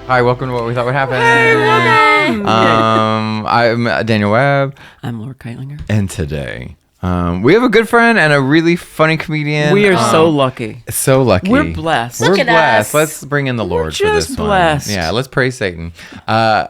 Hi, welcome to What We Thought Would Happen. I'm Daniel Webb. I'm Laura Keitlinger. And today, we have a good friend and a really funny comedian. We are so lucky. So lucky. We're blessed. We're Look at blessed. us. Let's bring in the Lord for this just one. blessed. Yeah, let's praise Satan. A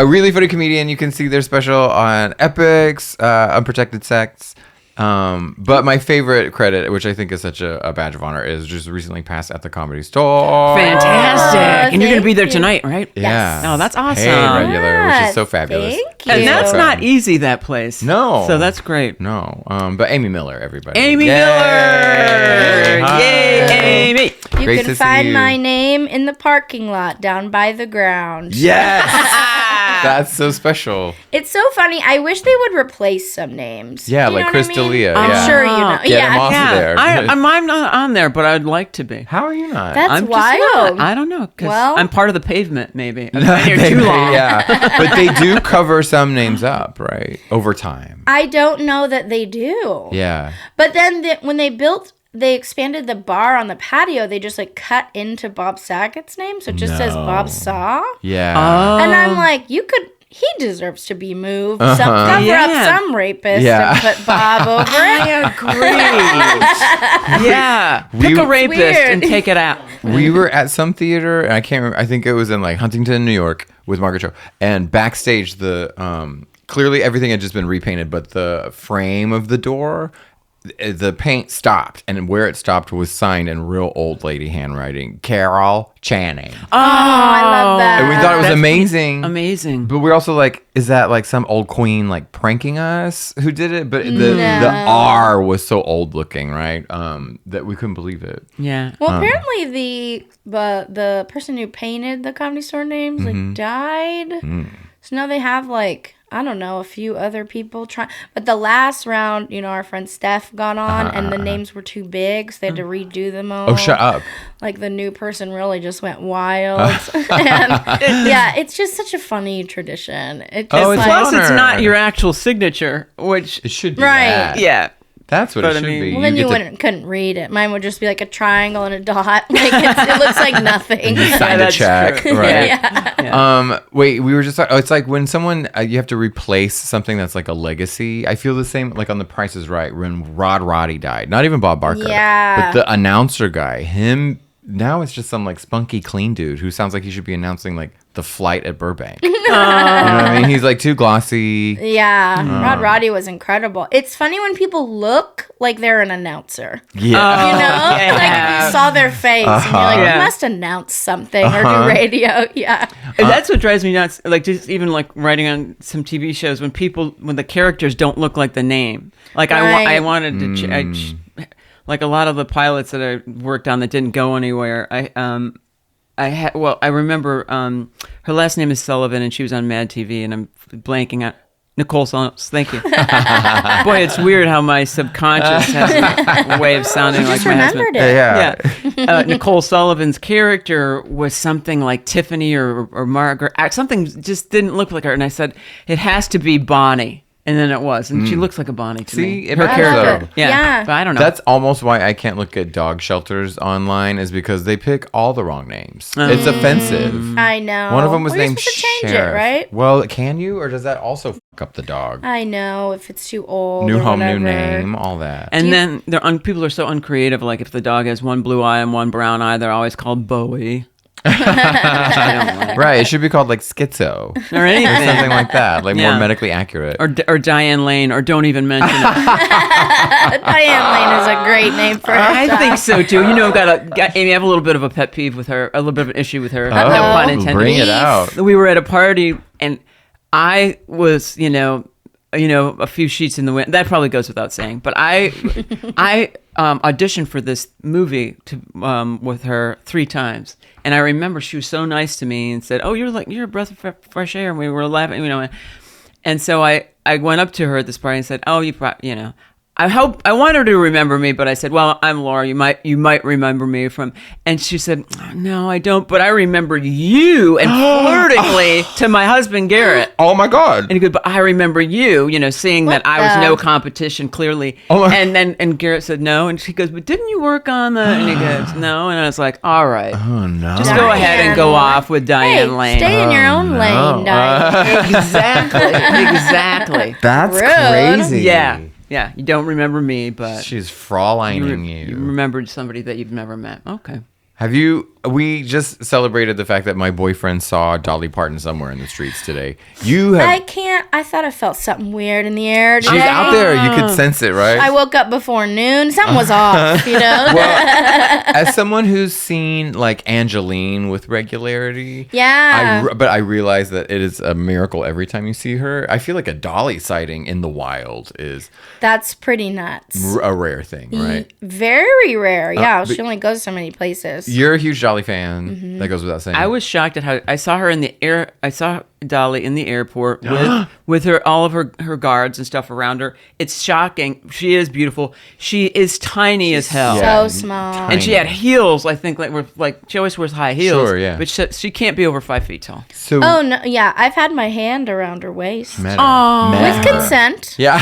really funny comedian. You can see their special on Epix, Unprotected Sex. But my favorite credit, which I think is such a badge of honor, is just recently passed at the Comedy Store. Fantastic. And you're going to be there you. tonight, right? Yeah. Oh, that's awesome. Hey, regular, which is so fabulous. Thank you. And that's not easy, that place. No. So that's great. No. But Amy Miller, everybody. Amy Yay. Miller. Hi. Yay, Amy. You Great to can see find you. my name in the parking lot down by the ground. Yes. That's so special. It's so funny. I wish they would replace some names. Yeah, Do you like know what I Chris mean? D'Elia. I'm Yeah. sure you know. Get him off Yeah, of there. I'm not on there, but I'd like to be. How are you not? That's I'm just wild. not. I don't know, because Well- I'm part of the pavement, maybe. I've been here too long. Yeah. But they do cover some names up, right? Over time. I don't know that they do. Yeah. But then when they expanded the bar on the patio, they just like cut into Bob Saget's name. So it just says Bob Saw. Yeah. Oh. And I'm like, he deserves to be moved. Cover up Yeah. some rapist Yeah. and put Bob over it. I agree. Yeah. Pick a rapist weird. and take it out. We were at some theater, and I can't remember. I think it was in like Huntington, New York, with Margaret Cho. And backstage, clearly everything had just been repainted, but the frame of the door, the paint stopped, and where it stopped was signed in real old lady handwriting, Carol Channing. Oh, I love that. And we thought it was That's amazing. Amazing. But we're also like, is that like some old queen like pranking us who did it? But the R was so old looking, right? That we couldn't believe it. Yeah. Well, apparently the person who painted the Comedy Store names like died. So now they have like, I don't know, a few other people trying. But the last round, our friend Steph got on, and the names were too big, so they had to redo them all. Oh, shut up. Like the new person really just went wild. And, yeah, it's just such a funny tradition. It just it's Plus, honor. it's not your actual signature, which It should be Right. that. yeah. That's what But it I should mean- be. Well, then you get couldn't read it. Mine would just be like a triangle and a dot. Like it looks like nothing. to sign a that's check, true. right? Yeah. Wait, we were just talking. Oh, it's like when someone you have to replace something that's like a legacy. I feel the same. Like on The Price is Right when Rod Roddy died. Not even Bob Barker. Yeah. But the announcer guy, him. Now it's just some like spunky clean dude who sounds like he should be announcing like the flight at Burbank. You know what I mean? He's like too glossy. Yeah, Rod Roddy was incredible. It's funny when people look like they're an announcer. Yeah. You know, yeah. like you saw their face and you're like, Yeah. you must announce something or do radio. Yeah, And that's what drives me nuts. Like just even like writing on some TV shows when the characters don't look like the name. Like I Right. wanted to like a lot of the pilots that I worked on that didn't go anywhere. I remember her last name is Sullivan and she was on Mad TV and I'm blanking out. Nicole Sullivan. Thank you. Boy, it's weird how my subconscious has a way of sounding like just my husband. remembered it. Yeah. Nicole Sullivan's character was something like Tiffany or Margaret. Something just didn't look like her. And I said, it has to be Bonnie. And then it was. And she looks like a Bonnie to me. See, it her matters, character. though. Yeah. Yeah. But I don't know. That's almost why I can't look at dog shelters online is because they pick all the wrong names. It's offensive. I know. One of them was Well, you're named supposed to change Sheriff. it, right? Well, can you, or does that also fuck up the dog? I know if it's too old. New or home, new whatever. name, all that. and then people are so uncreative. Like if the dog has one blue eye and one brown eye, they're always called Bowie. Right, it should be called like Schizo Or anything. or something like that, like Yeah. more medically accurate. Or Diane Lane, or don't even mention it. Diane Lane is a great name for a I dog. think so too. Amy, I have a little bit of a pet peeve with her, a little bit of an issue with her. No pun intended. Bring it out. We were at a party and I was, a few sheets in the wind. That probably goes without saying. But I auditioned for this movie with her 3 times, and I remember she was so nice to me and said, "Oh, you're a breath of fresh air," and we were laughing, And so I went up to her at this party and said, "Oh, I want her to remember me, but I said, well, I'm Laura. You might remember me from, and she said, no, I don't, but I remember you, and flirtingly to my husband, Garrett. Oh my God. And he goes, but I remember you, seeing that I was no competition, clearly. And Garrett said, no. And she goes, but didn't you work on the, and he goes, no. And I was like, all right. Oh no. Just go ahead and go off with Diane Lane. Stay in your own lane, Diane. Exactly. That's Rude. crazy. Yeah, you don't remember me, but She's Frauleining you remembered somebody that you've never met. Okay. We just celebrated the fact that my boyfriend saw Dolly Parton somewhere in the streets today. You have. I thought I felt something weird in the air today. She's out there. You could sense it, right? I woke up before noon. Something was off, Well, as someone who's seen like Angeline with regularity, but I realize that it is a miracle every time you see her. I feel like a Dolly sighting in the wild is That's pretty nuts. a rare thing, right? Very rare. Yeah, she only goes so many places. You're a huge Dolly fan. That goes without saying. I was shocked at how I saw her in the air. I saw Dolly in the airport with all of her guards and stuff around her. It's shocking. She is beautiful. She is tiny as hell. So small. And she had heels. I think she always wears high heels. Sure, yeah. But she can't be over 5 feet tall. So Oh no! Yeah, I've had my hand around her waist met her. with consent. Yeah.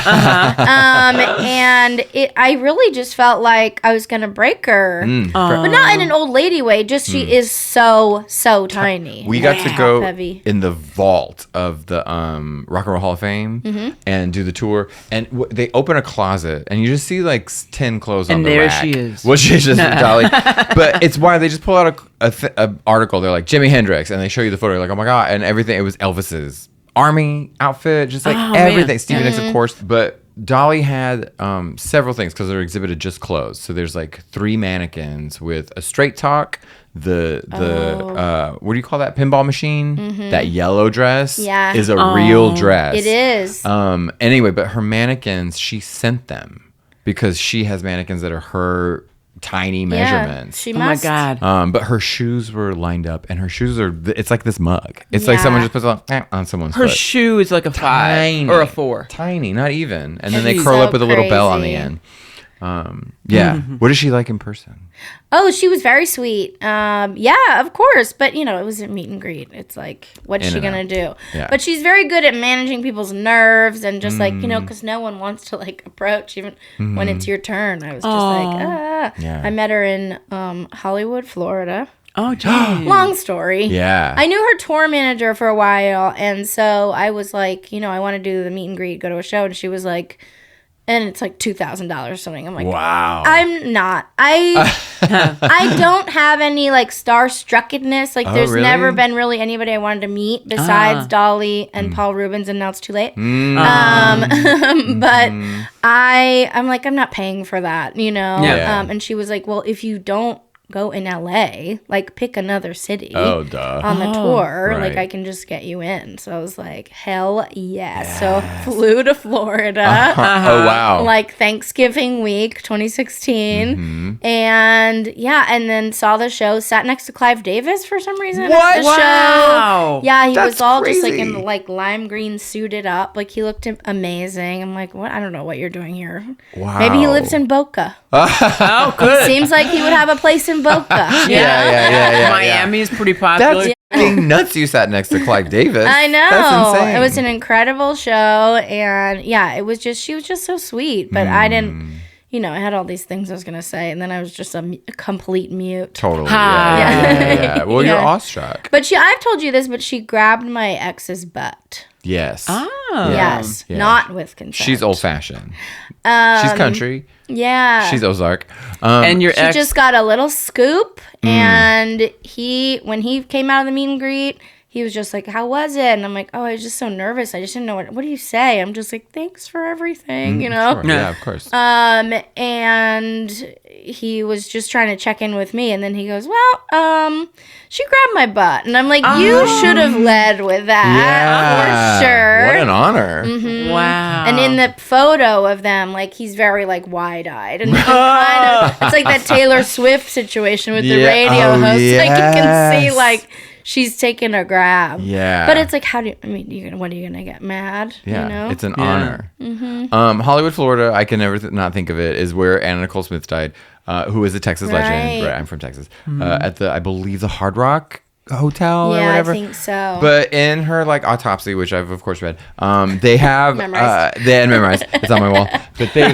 And I really just felt like I was gonna break her, but not in an old lady way. Just she is so tiny. We got to go Heavy. in the vault of the Rock and Roll Hall of Fame and do the tour. And they open a closet, and you just see like 10 clothes on And the there rack. she is. Well, she's just Dolly. But it's why they just pull out a article. They're like Jimi Hendrix, and they show you the photo. You're like, oh my God. And everything. It was Elvis's army outfit, just like everything. Man. Stevie Nicks, of course. But Dolly had several things because their exhibit had just closed. So there's like 3 mannequins with a straight talk, the what do you call that pinball machine? That yellow dress is a real dress. It is. Anyway, but her mannequins, she sent them because she has mannequins that are her tiny measurements. She Oh my must. God. But her shoes were lined up, and her shoes it's like this mug. It's like someone just puts it on someone's Her foot. shoe is like a 5 Tiny. or a 4. Tiny, not even. And then they She's curl so up with a little bell on the crazy. end. What is she like in person? Oh, she was very sweet. Yeah, of course. But, it was a meet and greet. It's like, what's In she and going to do? Yeah. But she's very good at managing people's nerves and just because no one wants to approach even when it's your turn. I was just Yeah. I met her in Hollywood, Florida. Oh, geez. Long story. Yeah. I knew her tour manager for a while. And so I was like, I want to do the meet and greet, go to a show. And she was like, and it's like $2,000 or something. I'm like, wow. I'm not. I don't have any starstruckedness. There's really? never been really anybody I wanted to meet besides Dolly and Paul Rubens, and now it's too late. But I'm like, I'm not paying for that, Yeah. And she was like, well, if you don't go in LA, pick another city Oh, duh. on the tour, Right. I can just get you in. So I was like, hell yes. So flew to Florida. Oh, wow. Thanksgiving week 2016, and then saw the show, sat next to Clive Davis for some reason. What? At the Wow. show. Yeah, he That's was all just crazy. in lime green suited up. He looked amazing. I'm like, what? I don't know what you're doing here. Wow. Maybe he lives in Boca. Oh, good. Seems like he would have a place in Boca. Yeah. Miami is pretty popular. That's fucking nuts. You sat next to Clive Davis. I know. That's insane. It was an incredible show, and it was just, she was just so sweet. But I didn't, I had all these things I was gonna say, and then I was just a complete mute. Totally. Ha. Yeah. Well, you're Yeah. awestruck. But I've told you this, but she grabbed my ex's butt. Yes. Oh. Yes, Yeah. not with consent. She's old fashioned. She's country. Yeah. She's Ozark. And your She ex. just got a little scoop, and when he came out of the meet and greet, he was just like, how was it? And I'm like, oh, I was just so nervous. I just didn't know what do you say? I'm just like, thanks for everything, Sure. Yeah, of course. And he was just trying to check in with me, and then he goes, well, she grabbed my butt. And I'm like, you should have led with that, for sure. What an honor. Wow. And in the photo of them, he's very wide-eyed, and it's like that Taylor Swift situation with the radio host. You can see she's taking a grab. Yeah. But it's like, what are you gonna get mad? Yeah, You know? it's an honor. Hollywood, Florida, I can never not think of it, is where Anna Nicole Smith died, who is a Texas legend. Right, I'm from Texas. At I believe, the Hard Rock Hotel or whatever. I think so. But in her autopsy, which I've of course read, they have memorized. It's on my wall. But they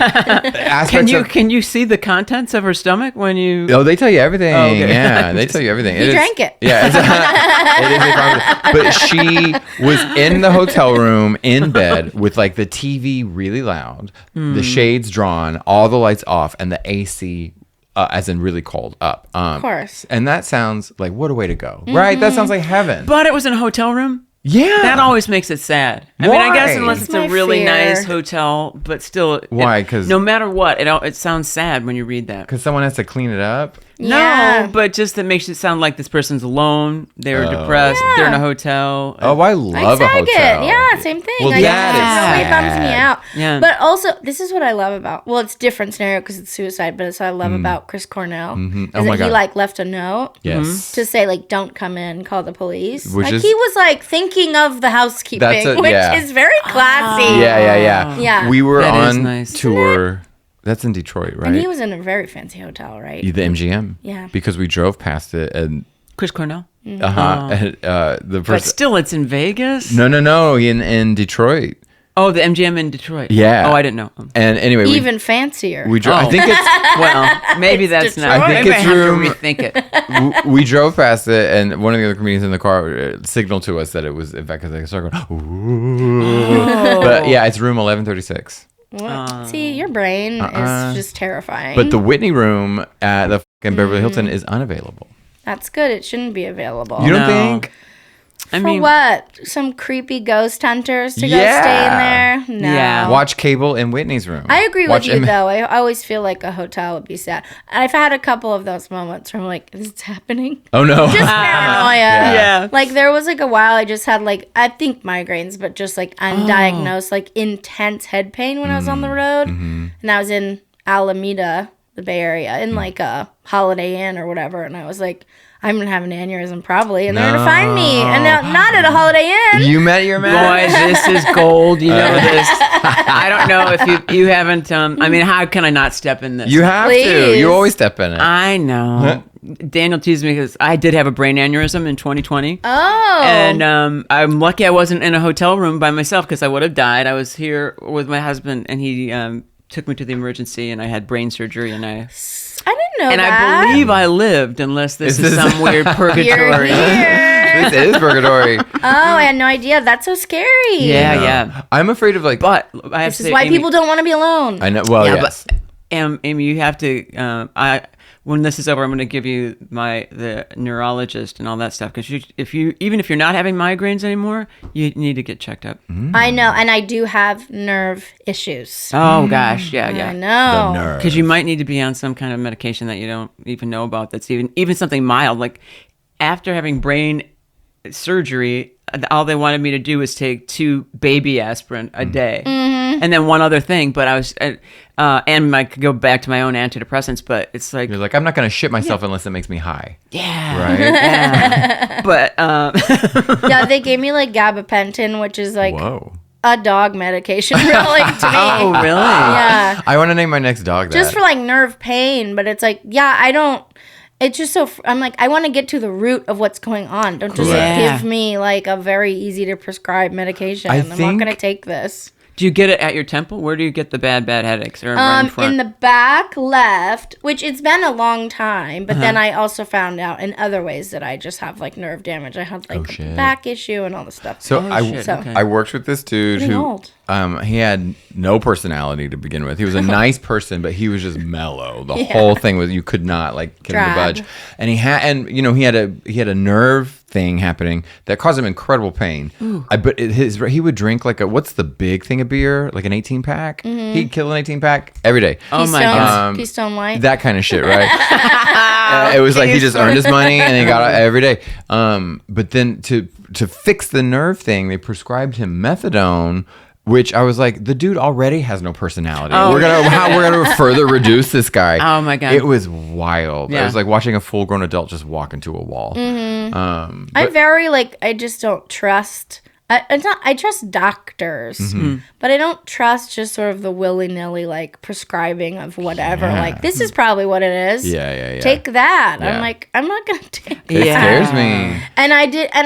can you see the contents of her stomach when you? Oh, they tell you everything. Oh, okay. Yeah, they tell you everything. He drank it. Yeah, it is a But she was in the hotel room in bed with the TV really loud, the shades drawn, all the lights off, and the AC. As in really cold up. Of course. And that sounds like, what a way to go. Right? That sounds like heaven. But it was in a hotel room? Yeah. That always makes it sad. Why? I mean, I guess unless it's a really fear. nice hotel, but still. Why? Because no matter what, it sounds sad when you read that. Because someone has to clean it up? Yeah. No, but just that makes it sound like this person's alone. They're depressed. Yeah. They're in a hotel. Oh, I love a hotel. Yeah, same thing. Well, Like, that it is really bums me sad. out. Yeah. But also, this is what I love about. Well, it's a different scenario because it's suicide, but it's what I love about Chris Cornell. Mm-hmm. Is Oh my that God. he left a note Yes. to say don't come in, call the police. Which is- he was thinking of the housekeeping, which is very classy. Yeah. Yeah. We were That is on nice. tour. That's in Detroit, right? And he was in a very fancy hotel, right? The MGM. Yeah. Because we drove past it and Chris Cornell. the But person. still, it's in Vegas? No, in Detroit. Oh, the MGM in Detroit. Yeah. Oh, I didn't know. And anyway, Even fancier. we drove. I think it's. Well, maybe that's not. Detroit. I think maybe it's I have room- to rethink it. We drove past it, and one of the other comedians in the car signaled to us that it was, in fact, because I started going, ooh. But yeah, it's room 1136. See, your brain is just terrifying. But the Whitney room at the fucking Beverly Hilton is unavailable. That's good. It shouldn't be available. You don't No. think? I For mean, what? Some creepy ghost hunters to go Yeah. stay in there? No. Yeah. Watch cable in Whitney's room. I agree Watch with you, M- though. I always feel like a hotel would be sad. I've had a couple of those moments where I'm like, is this happening? Oh, no. Just paranoia. Yeah. There was a while I just had I think migraines, but just undiagnosed, intense head pain when I was on the road. And I was in Alameda, the Bay Area, in a Holiday Inn or whatever. And I was like, I'm going to have an aneurysm probably. And they're going to find me. And not at a Holiday Inn. You met your man. boys, this is gold. You know this. I don't know if you haven't. I mean, how can I not step in this? You have to. Please. You always step in it. I know. Daniel teased me because I did have a brain aneurysm in 2020. Oh. And I'm lucky I wasn't in a hotel room by myself because I would have died. I was here with my husband, and he took me to the emergency, and I had brain surgery, and I didn't know that. I believe I lived, unless this is this- some weird You're purgatory. here. This is purgatory. Oh, I had no idea. That's so scary. Yeah. I'm afraid of But I have This to is say, why Amy, people don't want to be alone. I know. Well, Yeah, yes. but Amy, you have to. When this is over, I'm going to give you the neurologist and all that stuff because even if you're not having migraines anymore, you need to get checked up. I know, and I do have nerve issues. Oh gosh, yeah. I know. nerve. Because you might need to be on some kind of medication that you don't even know about. That's even something mild. Like after having brain surgery, all they wanted me to do was take 2 baby aspirin a day, and then one other thing. But I was, and I could go back to my own antidepressants. But it's like, You're like, I'm not going to shit myself unless it makes me high. yeah, Right? yeah. But Yeah, they gave me gabapentin, which is Whoa. a dog medication, really, to me. oh really? Yeah. I want to name my next dog that. Just for nerve pain, but it's I don't. It's just so. I'm like, I want to get to the root of what's going on. Don't just Yeah. give me a very easy to prescribe medication. I'm not think- going to take this. Do you get it at your temple? Where do you get the bad headaches? Or right in front? In the back left, which it's been a long time, but then I also found out in other ways that I just have nerve damage. I had a shit. back issue and all this stuff. So shit, okay. I worked with this dude Getting who old. he had no personality to begin with. He was a nice person, but he was just mellow. The whole thing was you could not get him to Drab. budge. And he had he had a nerve thing happening that caused him incredible pain. But he would drink what's the big thing of beer? Like an 18 pack? He'd kill an 18 pack every day. Oh my Keystone- God. Keystone Light. That kind of shit, right? It was he just earned his money and he got it every day. But then to fix the nerve thing, they prescribed him methadone Which I was like, the dude already has no personality. Oh. We're gonna further reduce this guy. Oh my God. It was wild. Yeah. It was like watching a full grown adult just walk into a wall. I just don't trust. I trust doctors, but I don't trust just sort of the willy-nilly like prescribing of whatever. Yeah. Like, this is probably what it is. Yeah. Take that. Yeah. I'm like, I'm not gonna take It that. scares me. And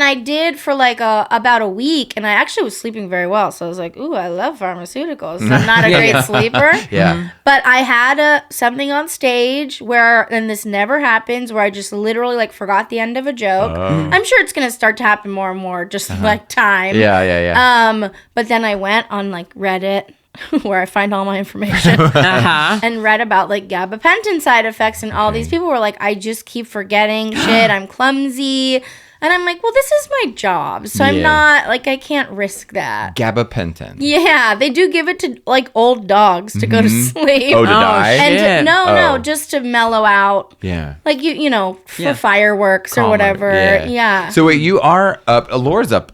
I did for like about a week, and I actually was sleeping very well. So I was like, ooh, I love pharmaceuticals. I'm not a great sleeper. Yeah. But I had something on stage where, and this never happens, where I just literally like forgot the end of a joke. Oh. I'm sure it's gonna start to happen more and more, just like time. Yeah. But then I went on like Reddit, where I find all my information, and read about like gabapentin side effects, and all these people were like, I just keep forgetting shit. I'm clumsy. And I'm like, well, this is my job. So I'm not, like, I can't risk that. Gabapentin. Yeah, they do give it to, like, old dogs to go to sleep. Oh, to die? And no, Oh. just to mellow out. Yeah. Like, you know, for fireworks Calmer. or whatever. Yeah. So wait, you are up, Laura's up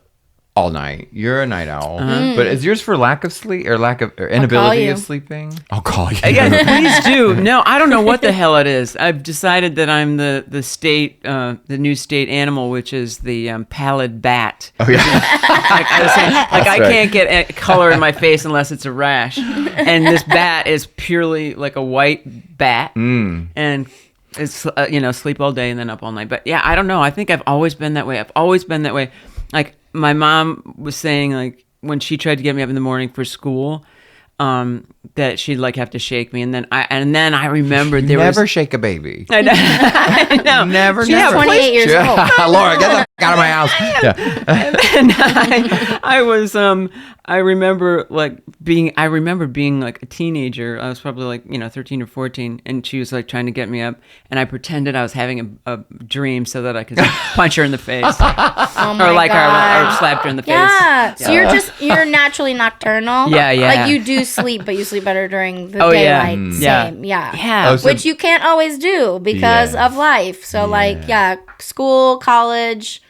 all night. You're a night owl. But is yours for lack of sleep or inability you. of sleeping? I'll call you. Yeah, please do. No, I don't know what the hell it is. I've decided that I'm the new state animal, which is the pallid bat. Oh, yeah. Like I was saying, like I right. can't get color in my face unless it's a rash, and this bat is purely like a white bat, and it's sleep all day and then up all night. But yeah, I don't know. I think I've always been that way. Like my mom was saying, like when she tried to get me up in the morning for school, that she'd like have to shake me, and then I remembered there Never was shake a baby. I know. Never. She's 28 years old. Laura, get the fuck out of my house. Yeah. And I remember being like a teenager. I was probably like 13 or 14, and she was like trying to get me up, and I pretended I was having a dream so that I could punch her in the face, Oh my or like God. or slapped her in the face. Yeah. So you're naturally nocturnal. Yeah. Like you do sleep, but you sleep better during the Oh, yeah. daylight. Yeah. Same. Yeah. Yeah. Oh, so- Which you can't always do because of life. So school, college,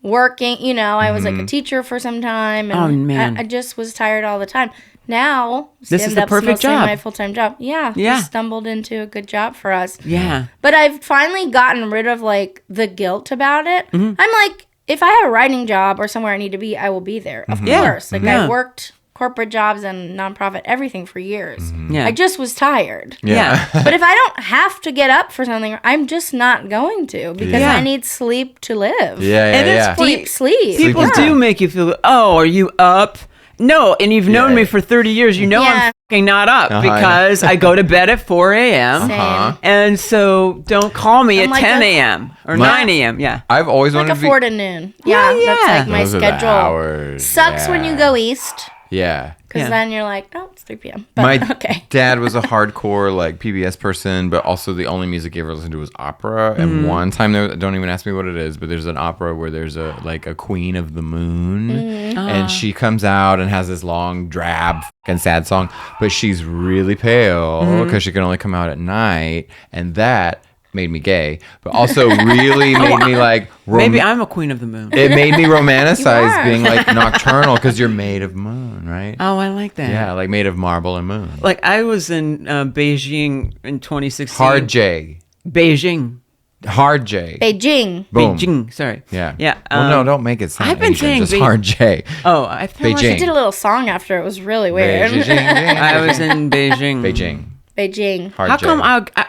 working, I was like a teacher for some time, and Oh, man. I just was tired all the time. Now This is the perfect mostly job. my full-time job. Yeah. Yeah. We stumbled into a good job for us. Yeah. But I've finally gotten rid of like the guilt about it. Mm-hmm. I'm like, if I have a writing job or somewhere I need to be, I will be there. Of Yeah. course. Like Yeah. I worked corporate jobs and nonprofit, everything for years. Yeah. I just was tired. Yeah. But if I don't have to get up for something, I'm just not going to because Yeah. I need sleep to live. And it's funny. Deep sleep. People Yeah. do make you feel, oh, are you up? No, and you've known me for 30 years. You know Yeah. I'm fucking not up because I go to bed at 4 a.m. Same. And so don't call me I'm at like 10 a- a.m. or 9 a.m. Yeah. I've always Like wanted a to be. 4 to noon. Yeah, yeah. that's like my Those are the schedule. hours. Sucks when you go east Yeah. because Yeah. then you're like, oh, it's 3 p.m. But My okay. dad was a hardcore like PBS person, but also the only music he ever listened to was opera. Mm-hmm. And one time, don't even ask me what it is, but there's an opera where there's a queen of the moon, Mm-hmm. and she comes out and has this long drab and sad song, but she's really pale Mm-hmm. because she can only come out at night, and that made me gay, but also really made me like Maybe I'm a queen of the moon. it made me You romanticize are. being like nocturnal because you're made of moon, right? Oh, I like that. Yeah, like made of marble and moon. Like I was in Beijing in 2016. Hard J. Beijing. Hard J. Beijing. Boom. Beijing. Sorry. Yeah. Yeah. Well, no, don't make it sound I've been Asian, saying just Be- hard J. Oh, I feel Beijing. I did a little song after. It was really weird. Beijing. I was in Beijing. Beijing. Beijing. Hard How J. come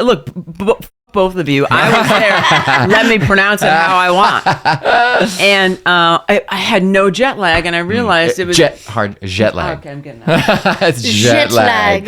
look, both of you, I was there. Let me pronounce it how I want. And I had no jet lag, and I realized it was jet lag. Okay, I'm getting that. It's jet lag.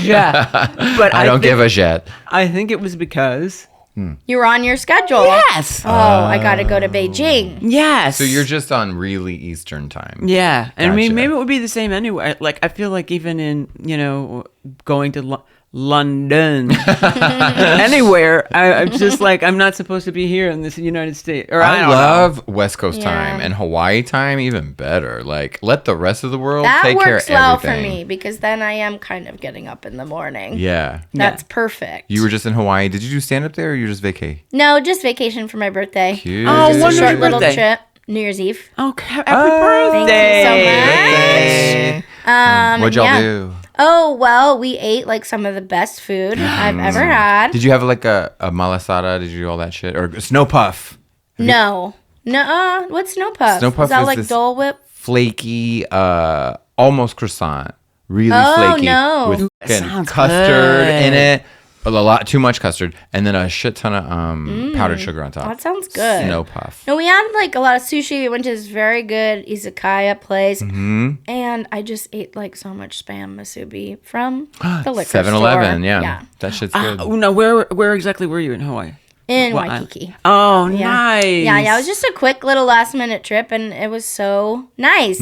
Yeah, but I don't give a jet. I think it was because You were on your schedule. yes, Oh, I got to go to Beijing. yes. So you're just on really Eastern time. yeah, and I mean Gotcha. maybe it would be the same anyway. Like I feel like even in going to London, anywhere, I'm just like I'm not supposed to be here in this United States. Or I I don't love West Coast Yeah. time and Hawaii time even better. Like let the rest of the world That take care of works well for everything. me because then I am kind of getting up in the morning. Yeah. That's perfect. You were just in Hawaii. Did you do stand up there or you just vacay? No, just vacation for my birthday. Cute. Oh, Just a wonderful short little birthday. trip. New Year's Eve. Okay, happy birthday! Thank you so much. What'd y'all do? Oh, well, we ate like some of the best food I've ever had. Did you have like a malasada? Did you do all that shit? Or snow puff? No. Nuh-uh. What's Snow Puff? Snow Puff is that is like this Dole Whip? Flaky, almost croissant. Really flaky. No. With fucking sounds custard good. in it. A lot, too much custard. And then a shit ton of powdered sugar on top. That sounds good. Snow Puff. No, we had like a lot of sushi. We went to this very good izakaya place. And I just ate like so much Spam musubi from the liquor 7-Eleven, store. yeah. That shit's good. No, where exactly were you in Hawaii? In What Waikiki. Oh, Yeah. nice. Yeah, it was just a quick little last minute trip and it was so nice.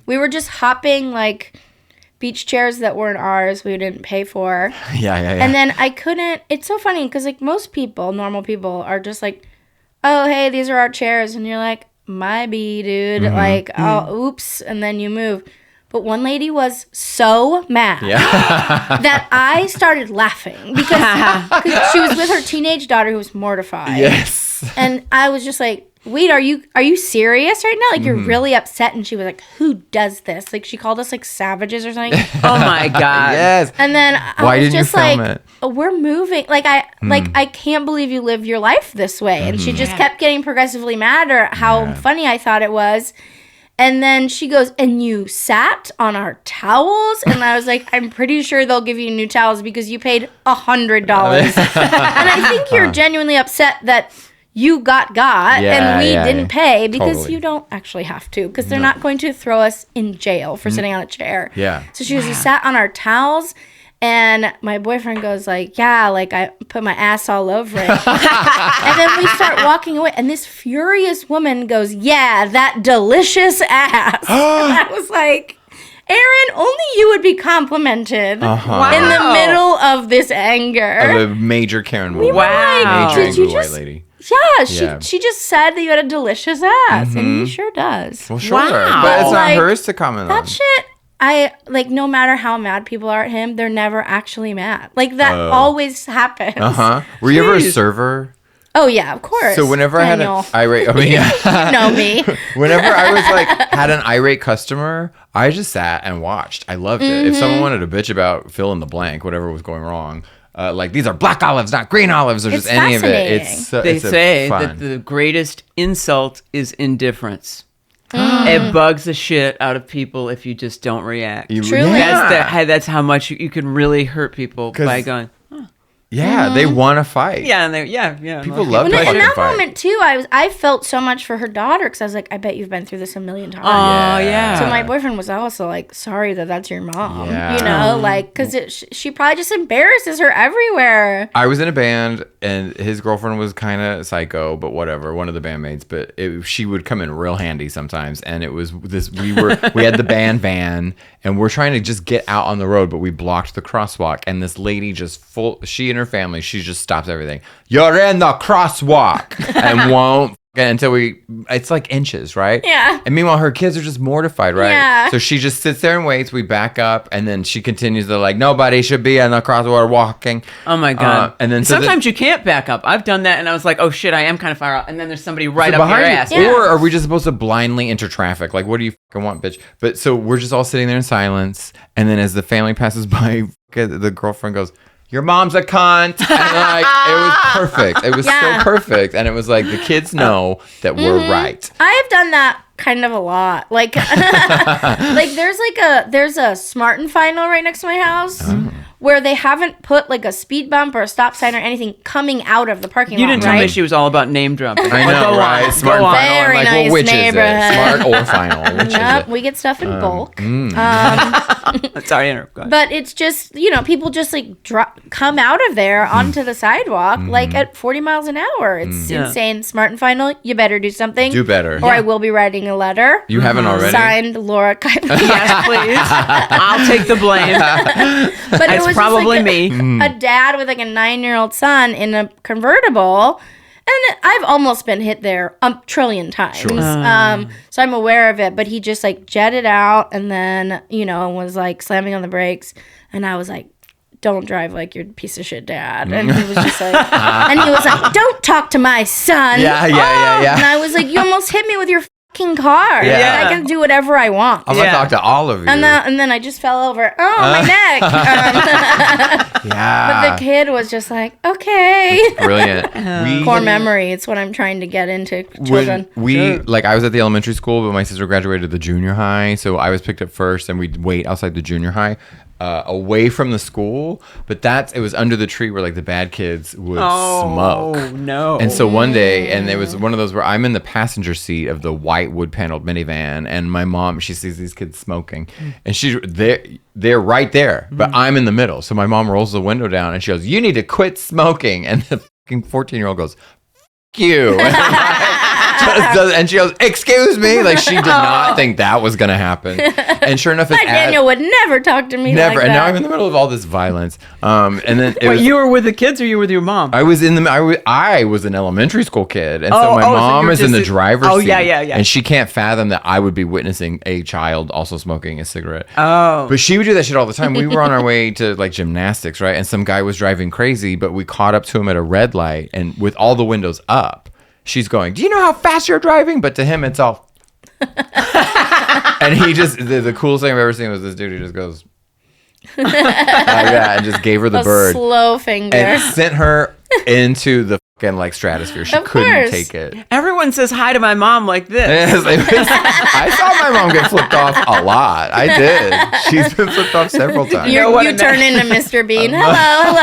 We were just hopping like beach chairs that weren't ours, we didn't pay for. Yeah. And then I couldn't, it's so funny because like most people, normal people are just like, oh, hey, these are our chairs. And you're like, my bee, dude. Like, oh, oops. And then you move. But one lady was so mad that I started laughing because she was with her teenage daughter who was mortified. Yes. And I was just like, wait, are you serious right now? Like, you're really upset? And she was like, who does this? Like, she called us like savages or something. Oh my God. Yes. And then Why I was didn't just you film like, it? "Oh, we're moving. Like I can't believe you live your life this way." And she just kept getting progressively madder at how funny I thought it was. And then she goes, "And you sat on our towels?" And I was like, "I'm pretty sure they'll give you new towels because you paid $100." And I think you're genuinely upset that you got and we didn't pay because Totally. you don't actually have to because they're not going to throw us in jail for sitting on a chair. Yeah. So she goes, "You sat on our towels?" And my boyfriend goes like, "Yeah, like I put my ass all over it." And then we start walking away. And this furious woman goes, "Yeah, that delicious ass." And I was like, Aaron, only you would be complimented in the middle of this anger. Of a major Karen woman. Wow. Major Did you angry white just- lady. Yeah, she just said that you had a delicious ass. And he sure does. Well, sure. Wow. But it's not Like, hers to comment on. That shit, I like. No matter how mad people are at him, they're never actually mad. Like that always happens. Were you ever a Jeez. server? Oh yeah, of course. So whenever I had an Daniel. irate, You know me. whenever I was like had an irate customer, I just sat and watched. I loved it. If someone wanted to bitch about fill in the blank, whatever was going wrong, like these are black olives, not green olives, or It's just any of it. fascinating. It's They it's say fun. that the greatest insult is indifference. It bugs the shit out of people if you just don't react. Truly. That's how much you can really hurt people by going, Yeah, they want to fight. yeah, and they, yeah. People okay. love In to fucking that fight. moment too, I felt so much for her daughter because I was like, I bet you've been through this a million times. Oh, yeah. So my boyfriend was also like, sorry that that's your mom. Yeah. You know, like because she probably just embarrasses her everywhere. I was in a band and his girlfriend was kind of psycho, but whatever, one of the bandmates. But she would come in real handy sometimes. And it was this, we had the band van and we're trying to just get out on the road, but we blocked the crosswalk. And this lady she and her family, she just stops everything. You're in the crosswalk and won't. Until it's like inches, right? Yeah. And meanwhile, her kids are just mortified, right? Yeah. So she just sits there and waits. We back up, and then she continues to like, nobody should be in the crosswalk walking. Oh my God. And then sometimes you can't back up. I've done that and I was like, oh shit, I am kind of far out. And then there's somebody right up your behind ass. you. Or are we just supposed to blindly enter traffic? Like, what do you fucking want, bitch? But so we're just all sitting there in silence, and then as the family passes by, the girlfriend goes, "Your mom's a cunt." And like, it was perfect. It was so perfect. And it was like, the kids know that we're right. I've done that kind of a lot. Like, like there's a Smart and Final right next to my house where they haven't put like a speed bump or a stop sign or anything coming out of the parking You lot. didn't tell me she was all about name dropping. I know, Go right? on. Smart Go and on. final. I'm Very like, nice well, which neighborhood. is it? Smart or final? Which Yep, is it? we get stuff in bulk. Sorry, I interrupted. Go ahead. But it's just, people just like come out of there onto the sidewalk like at 40 miles an hour. It's insane. Smart and Final, you better do something. Do better. Or I will be writing a letter. You haven't already? Signed Laura Kylie. Yes, please. I'll take the blame. But it It's was probably just like me. a dad with like a 9-year-old son in a convertible. And I've almost been hit there a trillion times. Sure. So I'm aware of it. But he just like jetted out and then, was like slamming on the brakes. And I was like, don't drive like your piece of shit dad. And he was just like, don't talk to my son. Yeah. And I was like, you almost hit me with your fucking car. Yeah. I can do whatever I want. I'm gonna talk to all of you. And then I just fell over. Oh, my neck. yeah. But the kid was just like, okay. Brilliant. Core memory. It's what I'm trying to get into children. I was at the elementary school, but my sister graduated the junior high, so I was picked up first, and we'd wait outside the junior high. Away from the school, but it was under the tree where like the bad kids would smoke. Oh no! And so one day, and it was one of those where I'm in the passenger seat of the white wood paneled minivan, and my mom, she sees these kids smoking, and they're right there, but I'm in the middle. So my mom rolls the window down and she goes, "You need to quit smoking," and the fucking 14-year-old goes, "F you." And she goes, "Excuse me," like she did not think that was gonna happen. And sure enough, Daniel would never talk to me like that. And now I'm in the middle of all this violence. And then you were with the kids or you were with your mom? I was I was an elementary school kid, and so my mom is in the driver's seat. Yeah. And she can't fathom that I would be witnessing a child also smoking a cigarette. Oh, but she would do that shit all the time. We were on our way to like gymnastics, right? And some guy was driving crazy, but we caught up to him at a red light, and with all the windows up. She's going, "Do you know how fast you're driving?" But to him, it's all. And he just, the coolest thing I've ever seen was this dude who just goes, like that, and just gave her the bird. Slow finger. And sent her into the fucking like stratosphere. She couldn't take it. Everyone says hi to my mom like this. I saw my mom get flipped off a lot. I did. She's been flipped off several times. You turn into Mr. Bean. Hello.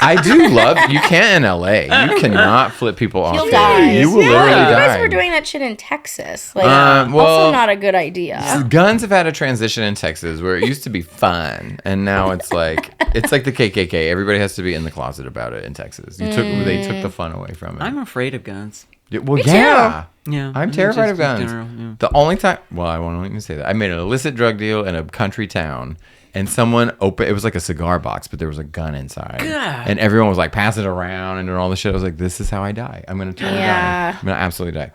I do love, you can't in LA. You cannot flip people off. You'll die. You will literally die. You guys were doing that shit in Texas. Also not a good idea. Guns have had a transition in Texas where it used to be fun, and now it's like the KKK. Everybody has to be in the closet about it in Texas. They took the fun away from it. I'm afraid of guns. Well, yeah. Yeah. I'm terrified of guns. General, yeah. The only time, I won't even say that. I made an illicit drug deal in a country town, and someone opened, it was like a cigar box, but there was a gun inside. God. And everyone was like passing it around and doing all this shit. I was like, this is how I die. I'm going to totally die. I'm going to absolutely die.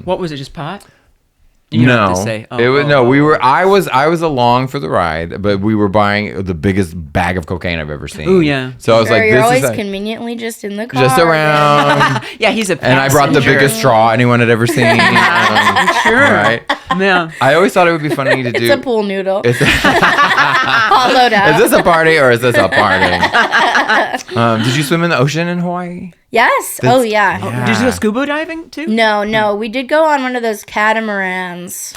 What was it, just pot? No, I was along for the ride, but we were buying the biggest bag of cocaine I've ever seen. Oh yeah. So I was like, you're this always is conveniently just in the car, just around. Yeah, he's a passenger. And I brought the biggest straw anyone had ever seen. Sure. Right. Yeah. I always thought it would be funny to do. It's a pool noodle. Hollowed out. Is this a party or is this a party? Did you swim in the ocean in Hawaii? Yes. Yeah. Did you go scuba diving too? No. We did go on one of those catamarans,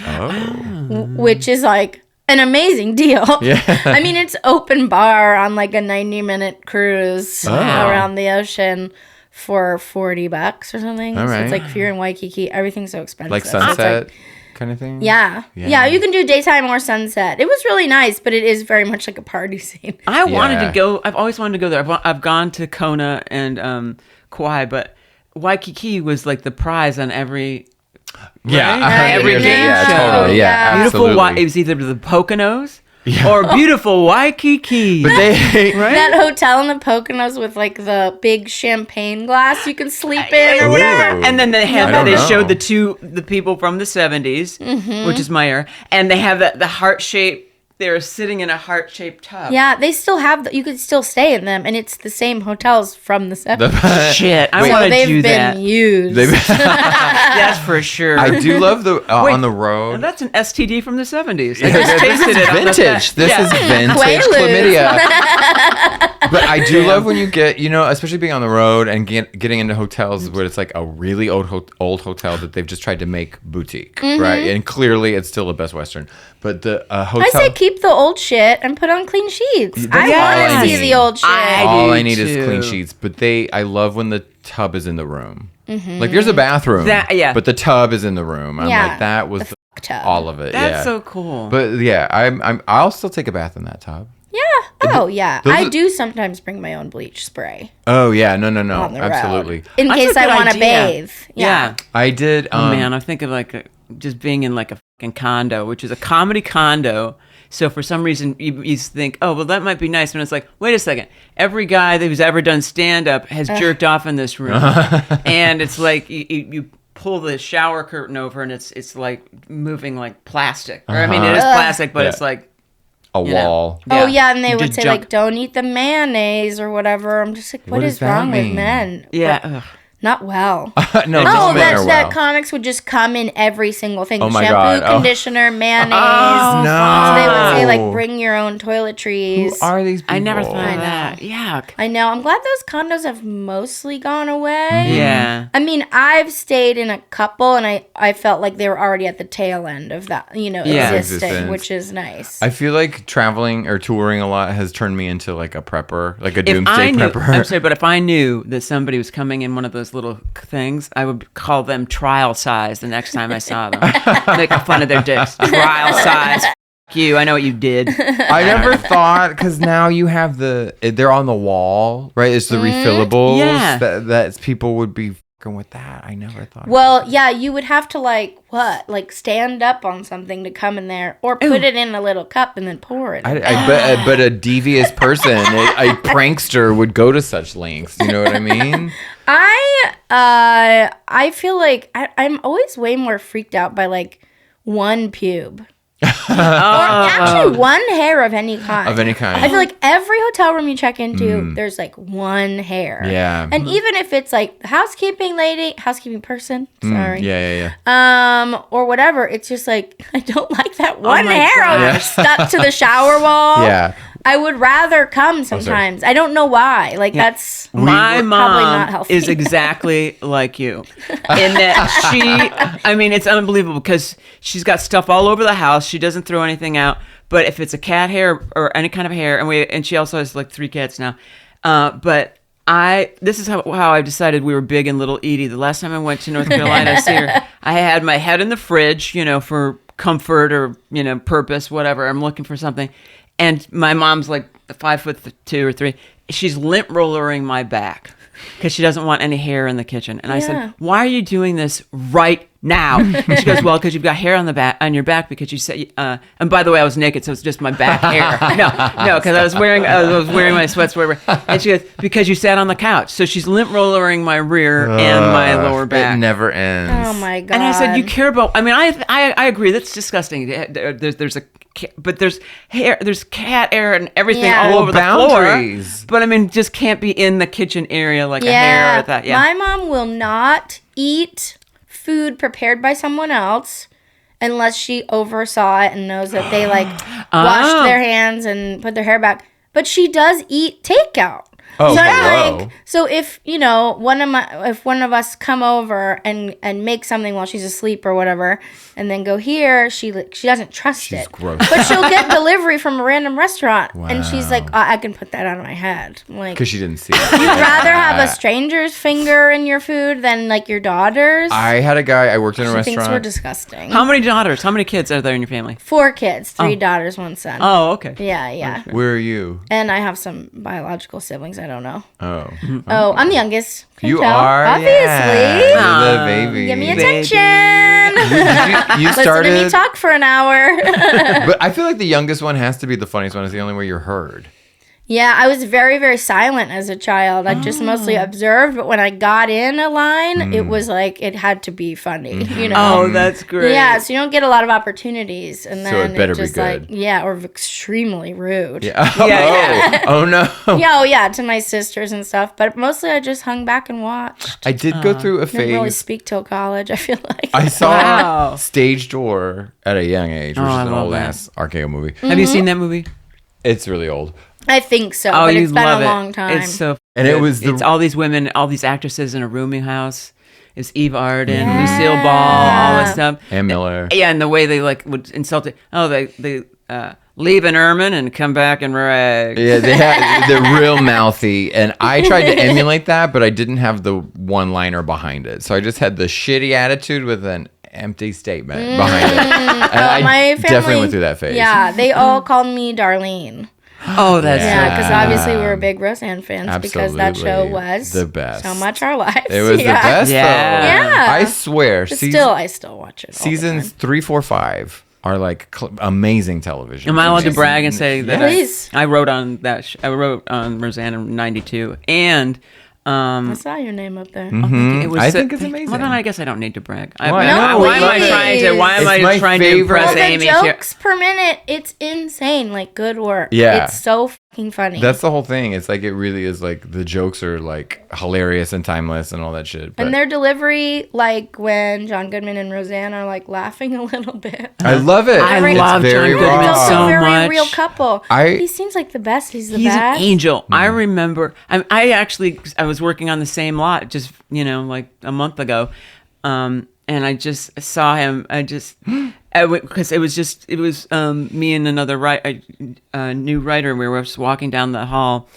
which is like an amazing deal. Yeah. I mean, it's open bar on like a 90-minute cruise around the ocean for $40 or something. All So right. it's like if you're in Waikiki, everything's so expensive. Like sunset kind of thing? Yeah. You can do daytime or sunset. It was really nice, but it is very much like a party scene. I wanted to go. I've always wanted to go there. I've gone to Kona and Kauai, but Waikiki was like the prize on every. Yeah. Right? Every game show. Totally. Yeah. Beautiful. Absolutely. It was either the Poconos or beautiful Waikiki. But right? That hotel in the Poconos with like the big champagne glass you can sleep in or whatever. And then they showed the people from the 70s, Mm-hmm. which is my era, and they have the heart shape. They're sitting in a heart-shaped tub. Yeah, they still have. You could still stay in them, and it's the same hotels from the 70s. Shit, I want to do that. They've been used. That's for sure. I do love the on the road. That's an STD from the 70s. I just tasted it. Vintage. This is vintage chlamydia. But I do love when you get, especially being on the road and getting into hotels where it's like a really old hotel that they've just tried to make boutique, right? And clearly it's still a Best Western. But the hotel. I say keep the old shit and put on clean sheets. I want to see the old shit. All I need is clean sheets. But I love when the tub is in the room. Like there's a bathroom, but the tub is in the room. I'm like, that was all of it. That's so cool. But I'll still take a bath in that tub. Yeah. Oh, yeah. I do sometimes bring my own bleach spray. Oh, yeah. No. On the Absolutely. road. In case I want to bathe. Yeah. I did. Oh, man. I think of just being in like a fucking condo, which is a comedy condo. So for some reason, you think, oh, well, that might be nice. And it's like, wait a second. Every guy who's ever done stand-up has jerked off in this room. And it's like you pull the shower curtain over and it's like moving like plastic. Or, I mean, it is plastic, but it's like a wall. Oh, yeah. And they would say, like, don't eat the mayonnaise or whatever. I'm just like, what is wrong with men? Yeah. Not well. No, Oh, most men are that well. comics would just come in every single thing. Oh my Shampoo, God. Oh. conditioner, mayonnaise. No. So they would say, like, bring your own toiletries. Who are these people? I never thought I of know. that. Yuck. I know. I'm glad those condos have mostly gone away. Yeah. I mean, I've stayed in a couple, and I felt like they were already at the tail end of that, Yeah. existing, Existence. which is nice. I feel like traveling or touring a lot has turned me into like a prepper, like a If doomsday I knew, prepper. I'm sorry, but if I knew that somebody was coming in one of those little things, I would call them trial size the next time I saw them. Making fun of their dicks. Trial size. F- you. I know what you did. I never thought, because now you have they're on the wall, right? It's the refillables. Yeah. That people would be fucking with that. I never thought. Well, yeah, you would have to like stand up on something to come in there, or put it in a little cup and then pour it. But a devious person, a prankster would go to such lengths. You know what I mean? I feel like I'm always way more freaked out by like one pube. Or actually one hair of any kind. Of any kind. I feel like every hotel room you check into, there's like one hair. Yeah. And even if it's like housekeeping person, sorry. Yeah. Or whatever, it's just like, I don't like that one my hair stuck to the shower wall. Yeah. I would rather come sometimes. I don't know why. Like that's My probably not mom healthy. is exactly like you in that it's unbelievable because she's got stuff all over the house. She doesn't throw anything out, but if it's a cat hair or any kind of hair, and she also has like 3 cats now. But this is how I decided we were big in Little Edie. The last time I went to North Carolina to see her, I had my head in the fridge, for comfort or, purpose, whatever. I'm looking for something. And my mom's like 5'2" or 3. She's lint rollering my back because she doesn't want any hair in the kitchen. And I said, "Why are you doing this right now?" And she goes, "Well, because you've got hair on your back because you said." And by the way, I was naked, so it's just my back hair. No, because I was wearing my sweats, whatever. And she goes, "Because you sat on the couch." So she's lint rollering my rear and my lower back. It never ends. Oh my God. And I said, "You care about?" I mean, I agree. That's disgusting. But there's hair, there's cat hair and everything all over the boundaries. floor. But I mean, just can't be in the kitchen area like a hair or that. Yeah. My mom will not eat food prepared by someone else unless she oversaw it and knows that they washed their hands and put their hair back. But she does eat takeout. Oh, so hello. So if one of us come over and make something while she's asleep or whatever, and then go here, she doesn't trust it. Gross. But she'll get delivery from a random restaurant, and she's like, I can put that out of my head. I'm like, Because she didn't see it. you'd rather have a stranger's finger in your food than like your daughter's. I had a guy, I worked in a She restaurant. thinks we're disgusting. How many daughters? How many kids are there in your family? 4 kids, 3 daughters, 1 son. Oh, okay. Yeah. Where are you? And I have some biological siblings. I don't know. Oh. Oh, I'm the youngest. Can You tell. are? Obviously. Yeah. You're the baby. Give me Baby. attention. You Listen started. to me talk for an hour. But I feel like the youngest one has to be the funniest one. It's the only way you're heard. Yeah, I was very, very silent as a child. I just mostly observed, but when I got in a line, it was like it had to be funny, Oh, that's great. Yeah, so you don't get a lot of opportunities, and So then it better be just good. or extremely rude. Yeah. Yeah. Oh no. To my sisters and stuff. But mostly I just hung back and watched. I did go through a Didn't really phase. speak till college, I feel like. I saw Wow. Stage Door at a young age, which Oh, is I an love old that. ass RKO movie. Have you seen that movie? It's really old. I think so, Oh, but you it's been love a it. long time. It's so. And it good. was It's all these women, all these actresses in a rooming house. It's Eve Arden, Lucille Ball, all that stuff. Ann Miller. Yeah, and the way they would insult it. Oh, they leave in ermine and come back in rags. Yeah, they're real mouthy, and I tried to emulate that, but I didn't have the one-liner behind it. So I just had the shitty attitude with an empty statement behind it. And I my family definitely went through that phase. Yeah, they all called me Darlene. Oh, that's Yeah, because obviously we were big Roseanne fans because that show Absolutely. was The best. so much our lives. It was the best, Yeah. though. Yeah. I swear. But I still watch it. All Seasons 3, 4, 5 are like amazing television. Am I allowed to Just- brag and say that Please. I wrote on that? I wrote on Roseanne in '92, and I saw your name up there. it was. I think it's amazing. Well, then I guess I don't need to brag. Why? No, why am I please. trying to? Why am It's I my trying to favorite. impress Well, the Amy? here? jokes per minute, it's insane. Like, good work. Yeah. It's so funny. That's the whole thing. It's like it really is like the jokes are like hilarious and timeless and all that shit. But and their delivery, like when John Goodman and Roseanne are like laughing a little bit. I love it. I It's love very John Goodman raw. so very much. real couple. He seems like the best. He's the He's best. an angel. I remember. I was working on the same lot just like a month ago, and I just saw him. Because it was me and another new writer. We were just walking down the hall,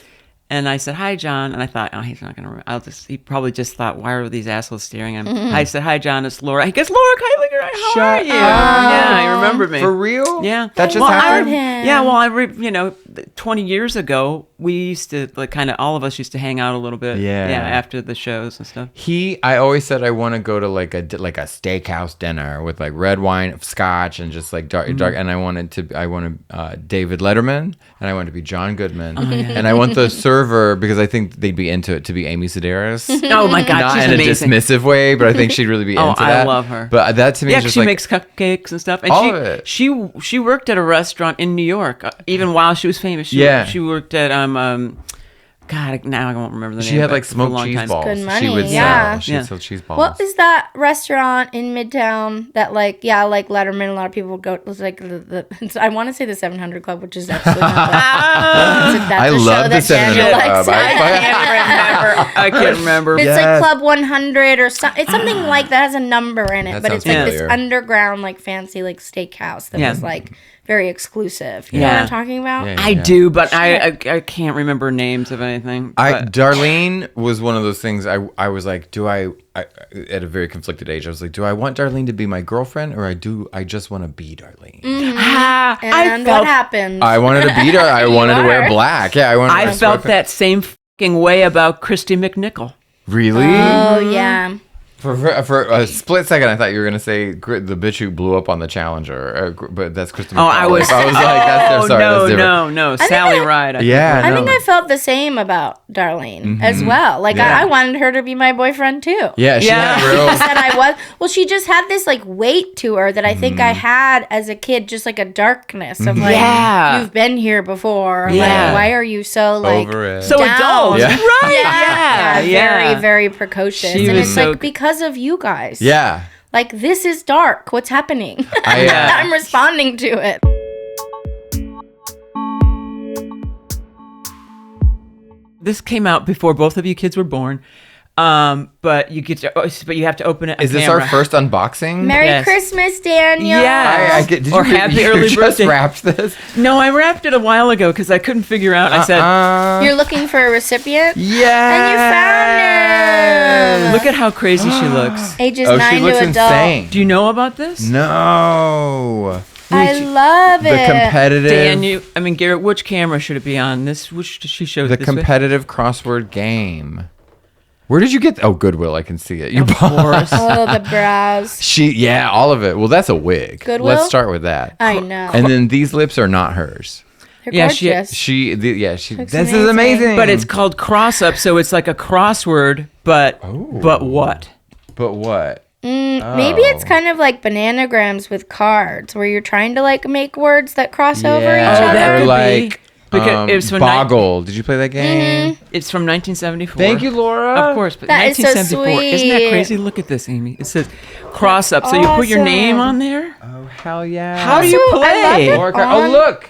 and I said, "Hi, John." And I thought, "Oh, he's not gonna. He probably just thought, why are these assholes staring at him?" I said, "Hi, John. It's Laura." He goes, "Laura Keilinger, how are you?" Yeah, he remembered me For real? Yeah, That just happened? Yeah, well, 20 years ago, we used to kind of all of us used to hang out a little bit. Yeah. After the shows and stuff. I always said I want to go to like a steakhouse dinner with like red wine, scotch, and just like dark. And I wanted David Letterman, and I wanted to be John Goodman, and I want the server because I think they'd be into it to be Amy Sedaris. Oh my God, Not she's in amazing. a dismissive way, but I think she'd really be into that. I love her. But that to me is just she like makes cupcakes and stuff. And all of it. She worked at a restaurant in New York, even while she was famous. She worked at God, now I won't remember the name. She had but like for a long smoked cheese time. balls. Good She money, would yeah. sell. She'd sell cheese balls. What was that restaurant in Midtown that like Letterman? A lot of people would go. It was like I want to say the 700 Club, which is actually not that's I a love show the that 700 Daniel Club. likes. I can't remember. It's Yes. like Club 100 or something. It's something like that has a number in it, That but it's sounds like this familiar. underground, like fancy, like steakhouse that was like very exclusive. You know what I'm talking about? Yeah. I do, but I can't remember names of anything. But Darlene was one of those things. I was like, at a very conflicted age, I was like, do I want Darlene to be my girlfriend, or I just want to be Darlene? And what happened? I wanted to be I wanted to wear black. Yeah, I felt that same fucking way about Christy McNichol. Really? Oh yeah. For a split second, I thought you were gonna say the bitch who blew up on the Challenger, but that's Kristen. Oh, I was like, that's sorry, that's different. no, Sally Ride. I No. think I felt the same about Darlene as well. Like I wanted her to be my boyfriend too. Yeah, she had real. She said I was. Well, she just had this like weight to her that I think I had as a kid, just like a darkness of like, you've been here before. Yeah. Like, why are you so like Over it. So down? adult, Yeah. right? Yeah, very, very precocious. She And was it's so like because of you guys. Yeah. Like this is dark. What's happening? I, I'm responding to it. This came out before both of you kids were born. But you have to open it. is this our first unboxing? Merry Yes. Christmas, Daniel. Yeah. I get. Did Or you happy you early just birthday. wrapped this? No, I wrapped it a while ago because I couldn't figure out. I said, You're looking for a recipient? Yeah. And you found it. look at how crazy she looks. Ages Oh, 9 she looks to adult. insane. Do you know about this? No. I love it. The competitive. Dan, Garrett, which camera should it be on? Which does she show? The this way? competitive crossword game. Where did you get? Oh, Goodwill. I can see it. You bought. Oh, the brows. All of it. Well, that's a wig. Goodwill? Let's start with that. I know. And then these lips are not hers. They're Yeah, gorgeous. This is amazing. amazing. But it's called cross up, so it's like a crossword, but what? But what? Maybe it's kind of like bananagrams with cards, where you're trying to like make words that cross over each Yeah. other. that Or could be. like Because it was from Boggle. Did you play that game? It's from 1974. Thank you, Laura. Of course, but That is so 1974. Isn't that sweet. crazy? Look at this, Amy. It says cross up, so you put your name awesome. on there. Oh hell yeah! How do you So, I love play? it. Laura oh look.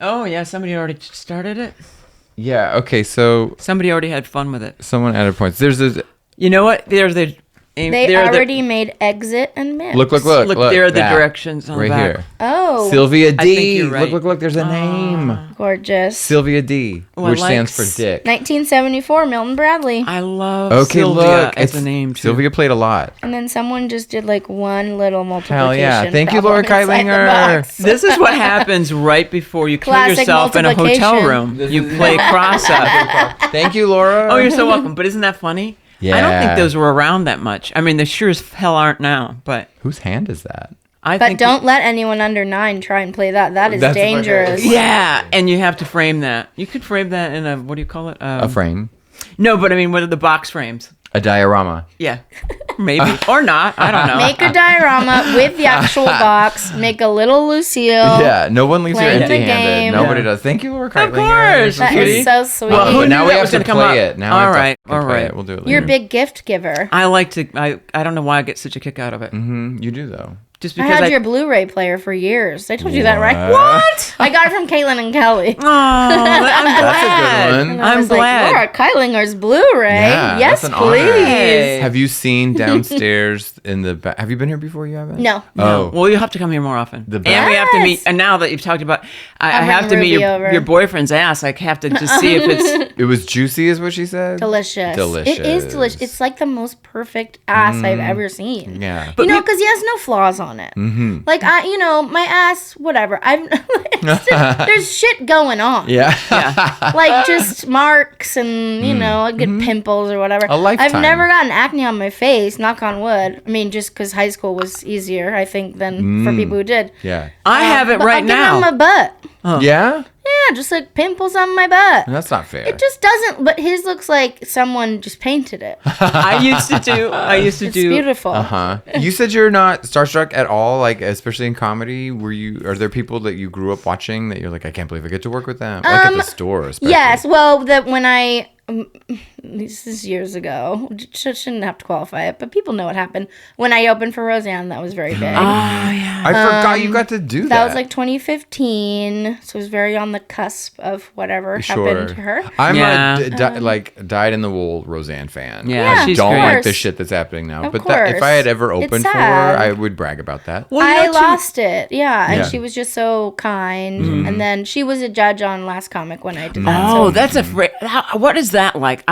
Oh yeah, somebody already started it. Yeah. Okay. So Somebody already had fun with it. someone added points. There's this. You know what? They already made exit and mix. Look. There are the that. directions on right the back. here. Oh, Sylvia think D. you're right. Look. There's a name. gorgeous. Sylvia D. Oh, I which like stands for Dick. 1974, Milton Bradley. I love Okay, Sylvia look. as a name too. Sylvia played a lot. And then someone just did like one little multiplication. Hell yeah. Thank you, problem Laura inside the Keilinger. box. This is what happens right before you kill Classic yourself in a hotel multiplication. room. You play cross up. Thank you, Laura. Oh, you're so welcome. But isn't that funny? I don't Yeah. think those were around that much. I mean, they sure as hell aren't now. But Whose hand is that? I But think don't let anyone under 9 try and play that. That is That's dangerous. Yeah, and you have to frame that. You could frame that in a what do you call it? A frame. No, but I mean, what are the box frames? A diorama. Yeah. Maybe. Or not. I don't know. Make a diorama with the actual box. Make a little Lucille. Yeah, no one leaves her Playing the empty-handed. game. Nobody does. Thank you, Laura Of course. That Cutie. is so sweet. Well, who But knew now we that have was to gonna come play up? it. Now we have All to right. fucking All play right. it. We'll do it later. You're a big gift giver. I like to. I don't know why I get such a kick out of it. You do though. Just I because had your Blu-ray player for years. I told you that, right? What? I got it from Caitlin and Kelly. Oh, I'm glad. That's a good one. And I I'm was glad. like, Laura Keilinger's Blu-ray. Yeah, Yes, that's an honor. please. Have you seen downstairs in the back? Have you been here before? You haven't? No. Oh. Well, you'll have to come here more often. The And we have to meet. Yes. And now that you've talked about, I I'll have to bring meet Ruby over. your boyfriend's ass. I have to just see if it's. It was juicy, is what she said. Delicious. Delicious. It is delicious. It's like the most perfect ass I've ever seen. Yeah. But Because he has no flaws on it. Mm-hmm. Like my ass, whatever. There's shit going on. Yeah. Like just marks and I get pimples or whatever. A lifetime. I've never gotten acne on my face. Knock on wood. I mean, just because high school was easier, I think, than for people who did. Yeah. I have it But right I'll get it now. on my butt. Yeah? Yeah, just like pimples on my butt. That's not fair. It just doesn't. But his looks like someone just painted it. I used to do. It's beautiful. Uh-huh. You said you're not starstruck at all, like especially in comedy. Are there people that you grew up watching that you're like, I can't believe I get to work with them? Like at the store, especially. Yes. Well, that when I this is years ago. Shouldn't have to qualify it, but people know what happened when I opened for Roseanne. That was very big. Oh yeah. I forgot you got to do that. That was like 2015, so it was very on the cusp of whatever happened to her. I'm Yeah. a dyed in the wool Roseanne fan. Yeah, I she's don't great. like the shit that's happening now. Of But that, if I had ever course. opened It's for her, sad. I would brag about that. Well, I you know, too- lost it, yeah, and Yeah. she was just so kind. And then she was a judge on Last Comic when I did that. Oh, so. that's what is that like?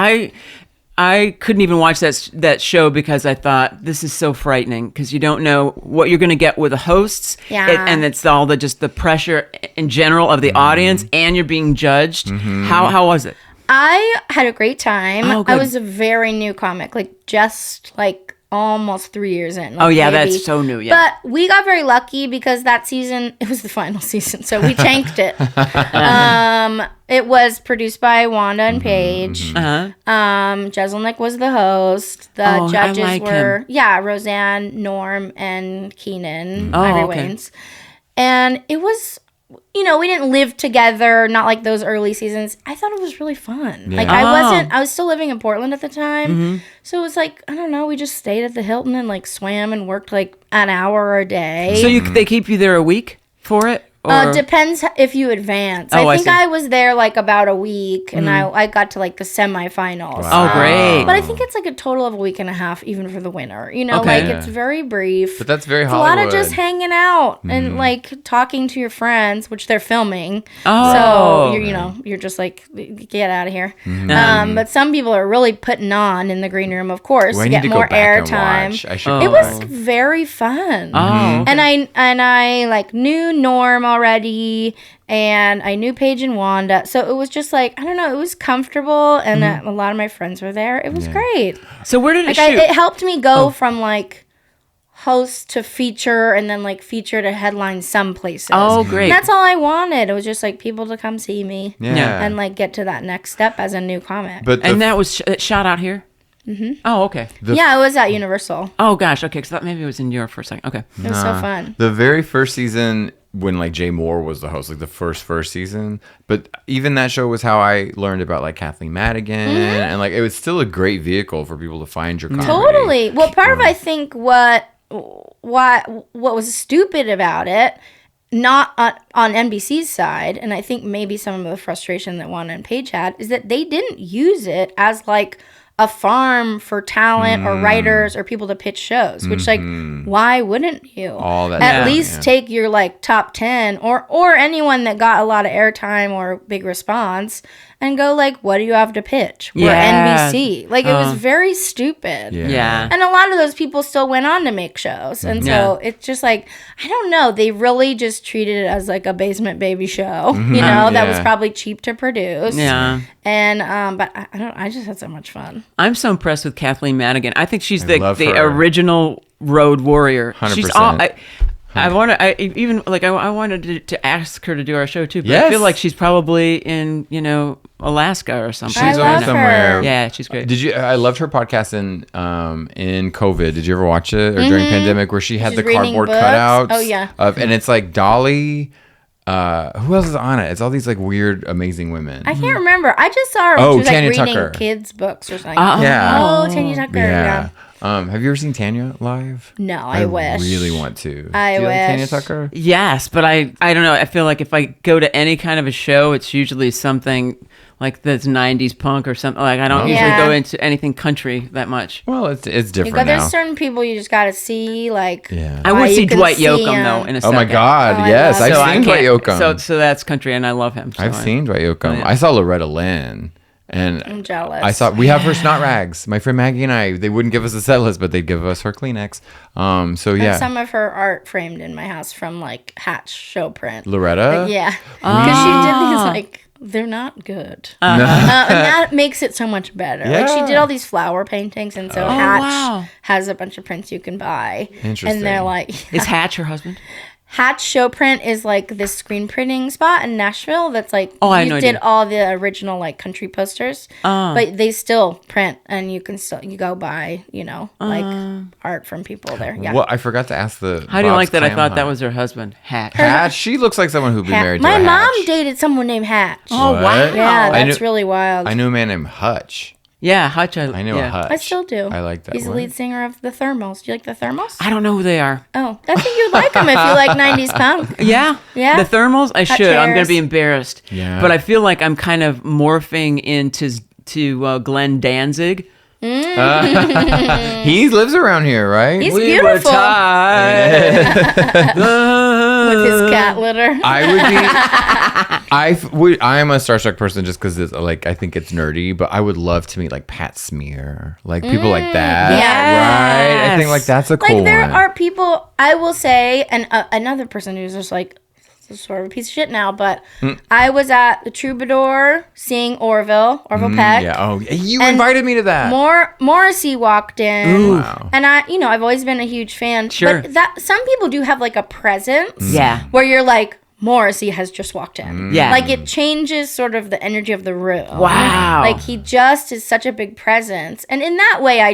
I couldn't even watch that show because I thought this is so frightening because you don't know what you're going to get with the hosts. Yeah. And it's all the pressure in general of the audience, and you're being judged. How was it? I had a great time. Oh, I good. was a very new comic, just almost 3 years in. Oh, yeah, maybe. that's so new, yeah. But we got very lucky because that season, it was the final season, so we tanked it. It was produced by Wanda and Paige. Uh-huh. Jeselnik was the host. The Oh, I judges like were, him. Roseanne, Norm, and Keenan, Oh, Ivory okay. Wayans. And it was... we didn't live together, not like those early seasons. I thought it was really fun. Yeah. Like, Oh. I was still living in Portland at the time. So it was like, I don't know, we just stayed at the Hilton and swam and worked an hour a day. So they keep you there a week for it? Or? Depends if you advance. Oh, I I think see. I was there about a week and I got to the semifinals. Oh, great. But I think it's a total of a week and a half, even for the winner. Okay. It's very brief. But that's very It's Hollywood. a lot of just hanging out and talking to your friends, which they're filming. Oh. So you're just get out of here. But some people are really putting on in the green room, of course, Well, I to need get to more go back and airtime. watch. I should Oh. go It was back. very fun. Oh, okay. And I knew Norm already, and I knew Paige and Wanda, so it was just I don't know, it was comfortable, and a lot of my friends were there. It was great. So where did it shoot? It helped me go from host to feature, and then feature to headline some places. Oh, great. And that's all I wanted. It was just people to come see me, Yeah. and get to that next step as a new comic. But And that was shot out here? Mm-hmm. Oh, okay. yeah, it was at Universal. Oh, gosh. Okay, because I thought maybe it was in Europe for a second. Okay. It was so fun. the very first season when Jay Moore was the host, the first season, but even that show was how I learned about Kathleen Madigan, and it was still a great vehicle for people to find your comedy. Totally. Well, part of I think what was stupid about it, not on NBC's side, and I think maybe some of the frustration that Wanda and Paige had, is that they didn't use it as a farm for talent or writers or people to pitch shows, which why wouldn't you? All that At stuff, least yeah. take your top 10 or anyone that got a lot of airtime or big response and go what do you have to pitch? We're Yeah. NBC. It was very stupid. Yeah. And a lot of those people still went on to make shows. And so it's just I don't know. They really just treated it as a basement baby show, that was Yeah. probably cheap to produce. Yeah. And, but I just had so much fun. I'm so impressed with Kathleen Madigan. I think she's love the her. original road warrior. 100%. She's all. I wanted to ask her to do our show too, but I Yes. feel like she's probably in Alaska or something. I She's love over somewhere. her. Yeah, she's great. Did you? I loved her podcast in COVID. Did you ever watch it or during pandemic where she had She's the reading cardboard books. cutouts? Oh, yeah. And it's like Dolly. Who else is on it? It's all these like weird, amazing women. I can't remember. I just saw her when Oh, she was like Tanya reading Tucker. kids' books or something. Yeah. Oh, Tanya Tucker. Yeah. Have you ever seen Tanya live? No, I wish. Really want to. I Do you like Tanya wish. Tucker? Yes, but I don't know. I feel like if I go to any kind of a show, it's usually something like that's 90s punk or something. Like I don't usually Yeah. go into anything country that much. Well, it's You different go, there's now. certain people you just gotta see, like. Yeah. I why would see you can Dwight see Yoakam him. though in a Oh second. my God! Oh, I Yes, love I've So I seen Dwight can't- Yoakam. So that's country, and I love him. So I've seen Dwight Yoakam. yeah. I saw Loretta Lynn, and I'm jealous. I saw we have her snot rags. My friend Maggie and I, they wouldn't give us a set list, but they'd give us her Kleenex. So And yeah, some of her art framed in my house from like Hatch show print. Loretta. Yeah, because she did these like they're not good, and that makes it so much better. Like she Yeah. did all these flower paintings, and so Oh, Hatch wow. has a bunch of prints you can buy. Interesting. And they're like Is Hatch your husband? Hatch Show Print is like this screen printing spot in Nashville that's like I you know did idea. all the original like country posters, but they still print and you can still you go buy like art from people there. Yeah. Well, I forgot to ask the. How do you Bob's like that? I Clam thought that Hunt. was her husband, Hatch. Hatch. She looks like someone who'd be married My to a mom Hatch. dated someone named Hatch. Oh What? wow! Yeah, I that's knew- really wild. I knew a man named Hutch. Yeah, Hutch. I knew a Hutch. I still do. I like that. He's the one. lead singer of the Thermals. Do you like the Thermals? I don't know who they are. Oh, I think you'd like them if you like 90s punk. Yeah, Yeah. The Thermals. I should. I'm gonna Harris. be embarrassed. Yeah. But I feel like I'm kind of morphing into Glenn Danzig. He lives around here, right? He's We were beautiful tied. with his cat litter. I am a starstruck person just because it's like I think it's nerdy, but I would love to meet like Pat Smear, like people like that. yes. Right. I think like that's a cool Like there one. are people I will say, and another person who's just like sort of a piece of shit now, but I was at the Troubadour seeing Orville Peck. Yeah. Oh, you And invited me to that. Morrisey walked in, Ooh. Wow. and I've always been a huge fan. Sure. But that some people do have like a presence, Yeah. where you're like Morrisey has just walked in. Yeah. Like it changes sort of the energy of the room. Wow. Like he just is such a big presence, and in that way, I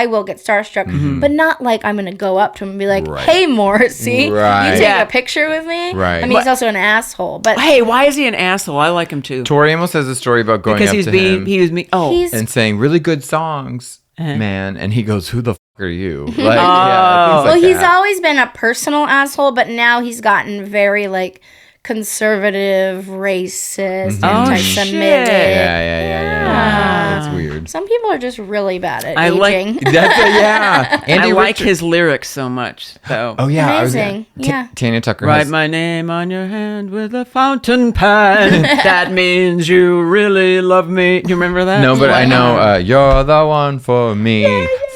will get starstruck, but not like I'm gonna go up to him and be like, Right. "Hey, Morrissey, Right. you take Yeah. a picture with me." Right. I mean, he's also an asshole, but Hey, why is he an asshole? I like him too. Tori Amos has a story about going Because up he's to being him he was me. Oh, he's and saying really good songs, man, and he goes, "Who the f- are you?" Like, yeah, things Oh. like well, he's that. always been a personal asshole, but now he's gotten very like conservative, racist, anti-Semitic. Yeah. That's weird. Some people are just really bad at I like- aging. Yeah. Andy I like Richards- his lyrics so much, though. Oh yeah, Amazing. Yeah. Tanya Tucker Write has. my name on your hand with a fountain pen. That means you really love me. You remember that? No, but I know you're the one for me,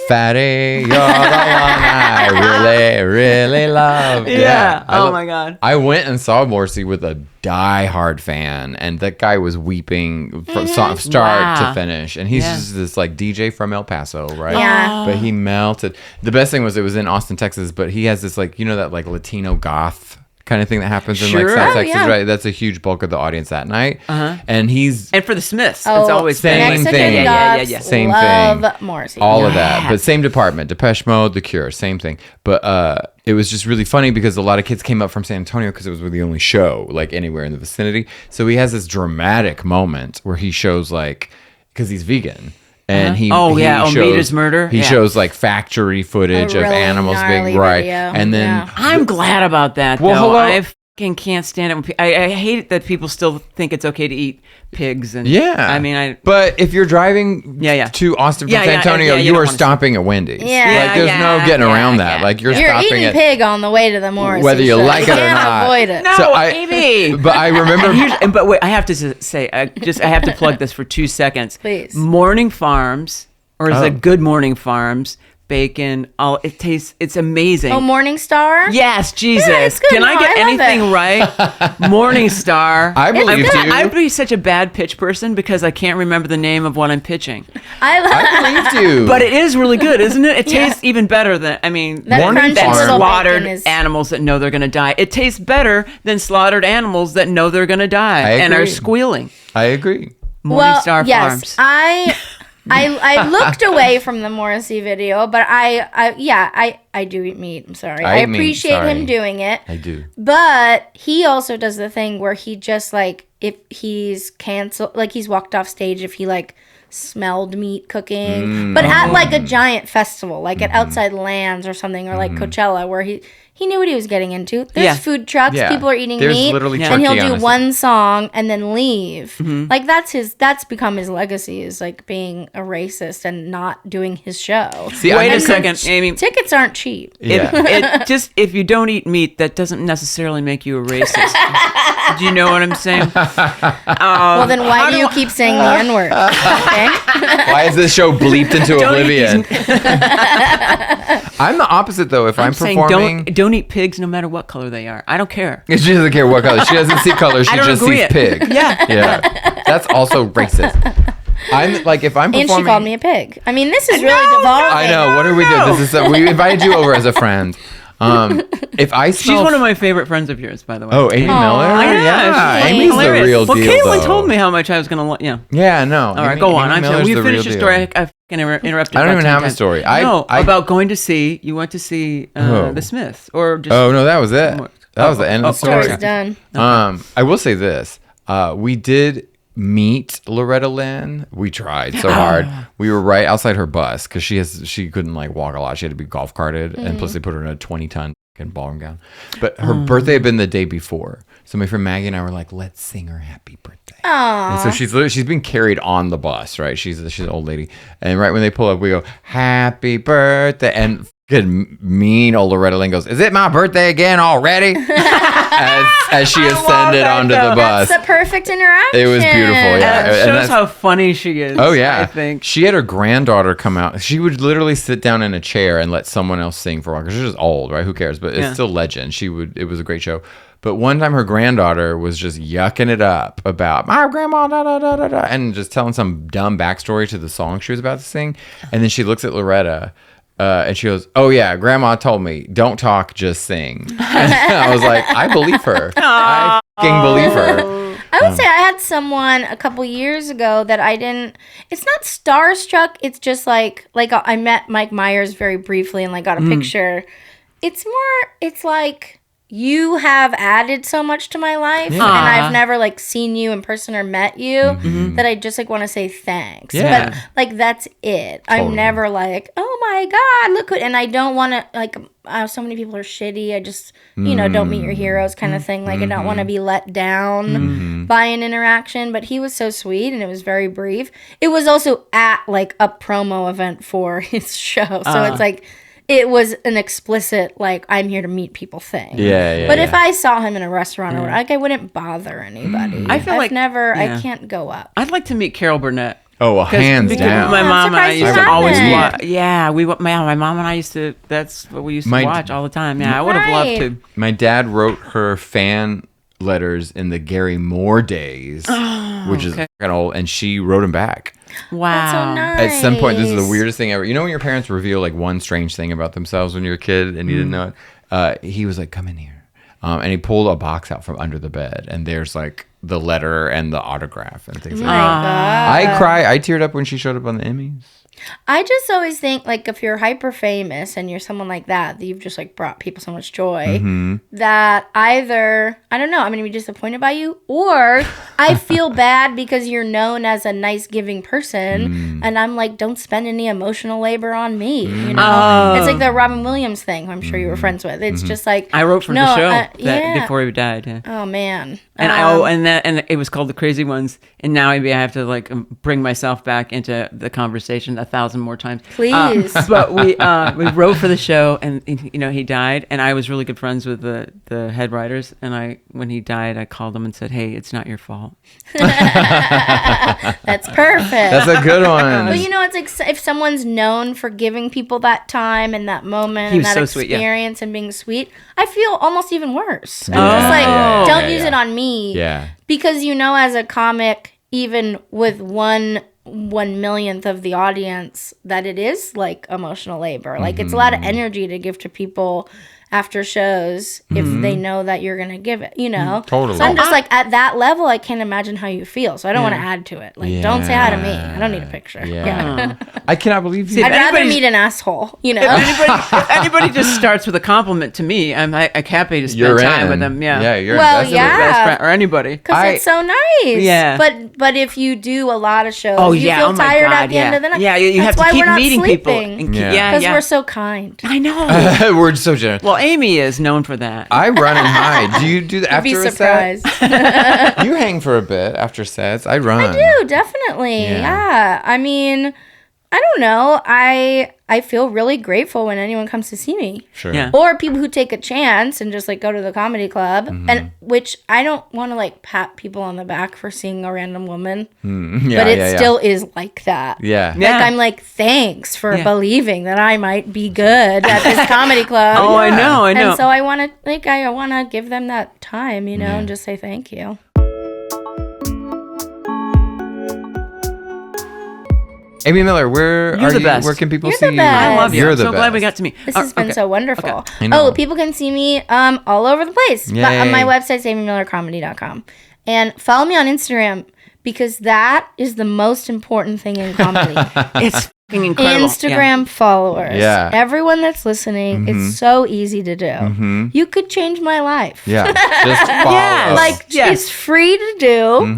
fatty. You're the one I really, really love. Yeah. I Oh lo- my God. I went and saw Morrissey with a diehard fan, and that guy was weeping from start Wow. to finish. And he's Yeah. just this like DJ from El Paso, right? Yeah. But he melted. The best thing was it was in Austin, Texas, but he has this like that like Latino goth kind of thing that happens in like Sure. South Oh, Texas, yeah. right? That's a huge bulk of the audience that night. And he's And for the Smiths, Oh, it's always same been Mexican thing. goths Yeah. Same love thing. Morrissey. all of that, Yeah. but same department. Depeche Mode, The Cure, same thing. But it was just really funny because a lot of kids came up from San Antonio because it was the only show like anywhere in the vicinity. So he has this dramatic moment where he shows like because he's vegan. And he Oh, he yeah. Oh, shows, Meat is Murder? He Yeah. shoght like factory footage A of really animals being gnarly right, video. and then Yeah. I'm glad about that, Well, though. hello. I fucking can't stand it. When I hate it that people still think it's okay to eat pigs. And yeah, I mean, But if you're driving Yeah. to Austin from Yeah, San yeah, Antonio, yeah, you you don't are wanna- stopping at Wendy's. Yeah. Like there's no getting around that. yeah. Like you're You're stopping eating at pig on the way to the Morrissey whether you show. like it or can't not. avoid it. No, So Amy. But I remember. But wait, I have to say, I have to plug this for 2 seconds. Please. Morning Farms, or is Oh. it Good Morning Farms? Bacon, it's amazing. Oh, Morningstar? Yes, Jesus. Yeah, it's good. Can I No, get I love anything right? Morningstar. I believe good. you. I'd be such a bad pitch person because I can't remember the name of what I'm pitching. I believed you. But it is really good, isn't it? It Yeah. tastes even better than, I mean, That Morning crunchy Farm. little slaughtered bacon is... animals that know they're going to die. It tastes better than slaughtered animals that know they're going to die I and are agree. squealing. I agree. Morningstar yes, Farms. I looked away from the Morrissey video, but I do eat meat. I'm sorry. I eat meat, appreciate sorry. him doing it. I do. But he also does the thing where he just like, if he's canceled, like he's walked off stage if he like smelled meat cooking, but at like a giant festival, like at Outside Lands or something, or like Coachella, where he knew what he was getting into. There's food trucks, people are eating There's meat, literally and he'll turkey do on one song and then leave. Like that's become his legacy, is like being a racist and not doing his show. See, Wait a second, Amy. Tickets aren't cheap. If you don't eat meat, that doesn't necessarily make you a racist. Do you know what I'm saying? Well, then why do you keep saying the N-word? Okay? Why is this show bleeped into oblivion? I'm the opposite though. If I'm saying performing, don't eat pigs no matter what color they are. I don't care. she doesn't care what color. She doesn't see color. She I don't just agree sees it. pig. Yeah. That's also racist. I'm like, if I'm And performing, she called me a pig. I mean, this is really devolving. I know. What are we doing? This is we invited you over as a friend. If I smell, She's one of my favorite friends of yours, by the way. Oh, Amy Miller. Yeah, she's Amy's the hilarious. real well, deal. Caitlin though. told me how much I was gonna. Yeah, no. All right, go on. I'm sorry. We finished your story. I interrupted. I don't about even 10 have a times. story. About going to see. You went to see the Smiths, or just? Oh no, that was it. That was the end of the story. Story's done. I will say this. We did meet Loretta Lynn. We tried so hard. We were right outside her bus because she couldn't like walk a lot. She had to be golf carted, and plus they put her in a 20-ton ballroom gown. But her birthday had been the day before, so my friend Maggie and I were like, "Let's sing her happy birthday." Aww. And so she's been carried on the bus, right? She's an old lady, and right when they pull up, we go, "Happy birthday!" and mean old Loretta Lynn goes, "Is it my birthday again already?" as she ascended onto the bus. That's the perfect interaction. It was beautiful, yeah. It And shows how funny she is. Oh yeah, I think she had her granddaughter come out. She would literally sit down in a chair and let someone else sing for a while because she's just old, right? Who cares? But it's still legend. It was a great show. But one time her granddaughter was just yucking it up about my grandma, da, da, da, da, da, and just telling some dumb backstory to the song she was about to sing. And then she looks at Loretta. And she goes, "Oh yeah, Grandma told me don't talk, just sing." And I was like, I believe her. I fucking believe her. I would say I had someone a couple years ago that I didn't. It's not starstruck. It's just like I met Mike Myers very briefly and like got a picture. It's more. It's like, you have added so much to my life, and I've never like seen you in person or met you, that I just like want to say thanks. Yeah. But like that's it. Totally. I'm never like, oh my God, look what, and I don't want to like. So many people are shitty. I just don't meet your heroes kind of thing. Like I don't want to be let down by an interaction. But he was so sweet, and it was very brief. It was also at like a promo event for his show, so it's like. It was an explicit, like, I'm here to meet people thing. Yeah. But if I saw him in a restaurant, or like, I wouldn't bother anybody. I feel like I can't go up. I'd like to meet Carol Burnett. Oh, well, hands Because down. my mom and I surprised used you to always haven't. watch. Yeah, my mom and I used to. That's what we used to watch all the time. Yeah, I would have loved to. My dad wrote her fan letters in the Gary Moore days, which is kind of old, and she wrote them back. Wow. That's so nice. At some point, this is the weirdest thing ever. You know when your parents reveal like one strange thing about themselves when you're a kid and you didn't know it? He was like, "Come in here," and he pulled a box out from under the bed, and there's like the letter and the autograph and things like that. I teared up when she showed up on the Emmys. I just always think, like, if you're hyper famous and you're someone like that you've just, like, brought people so much joy, that either, I don't know, I'm going to be disappointed by you, or I feel bad because you're known as a nice, giving person, and I'm like, don't spend any emotional labor on me, you know? It's like the Robin Williams thing, who I'm sure you were friends with. It's just like... I wrote for the show yeah. before he died. Yeah. Oh, man. And it was called The Crazy Ones, and now maybe I have to like bring myself back into the conversation 1,000 more times. Please. But we wrote for the show, and he died, and I was really good friends with the head writers, and when he died, I called them and said, "Hey, it's not your fault." That's perfect. That's a good one. But it's like if someone's known for giving people that time and that moment He and was that so sweet, yeah. experience and being sweet, I feel almost even worse. I'm just like, don't use it on me. Yeah. Because as a comic, even with 1/1,000,000th of the audience, that it is like emotional labor. Like it's a lot of energy to give to people. after shows if they know that you're gonna give it, Totally. So I'm just like, at that level, I can't imagine how you feel, so I don't want to add to it. Like, don't say hi to me. I don't need a picture. Yeah. I cannot believe you. I'd rather anybody's- meet an asshole, If anybody just starts with a compliment to me, I'm happy to spend You're time in. with them. Yeah. Yeah, you're Well, invested. yeah. Best friend, or anybody. because it's so nice. Yeah. But if you do a lot of shows, Oh you yeah. feel Oh my tired God. at the end of the night. Yeah. You have That's to why keep we're not meeting people. sleeping. Yeah. Because we're so kind. I know. We're so generous. Well, Amy is known for that. I run and hide. Do you do that after Be a surprised. set? You hang for a bit after sets. I run. I do, definitely. Yeah. I mean, I don't know. I feel really grateful when anyone comes to see me. Sure. Yeah. Or people who take a chance and just like go to the comedy club, and which I don't want to like pat people on the back for seeing a random woman, Yeah, but it still is like that. Yeah. Yeah. Like I'm like, thanks for Yeah. believing that I might be good at this comedy club. Oh, I know. And so I want to give them that time, and just say thank you. Amy Miller, where You're are the you? best. Where can people You're see the you? best. I love you. You're I'm the so glad we best. got to meet. This has been so wonderful. Okay. I know. Oh, people can see me all over the place. But Yay. my website's amymillercomedy.com. And follow me on Instagram because that is the most important thing in comedy. It's fucking incredible. Instagram followers. Yeah. Everyone that's listening, it's so easy to do. You could change my life. Yeah. Just follow. Yes. Like, Yes. it's free to do.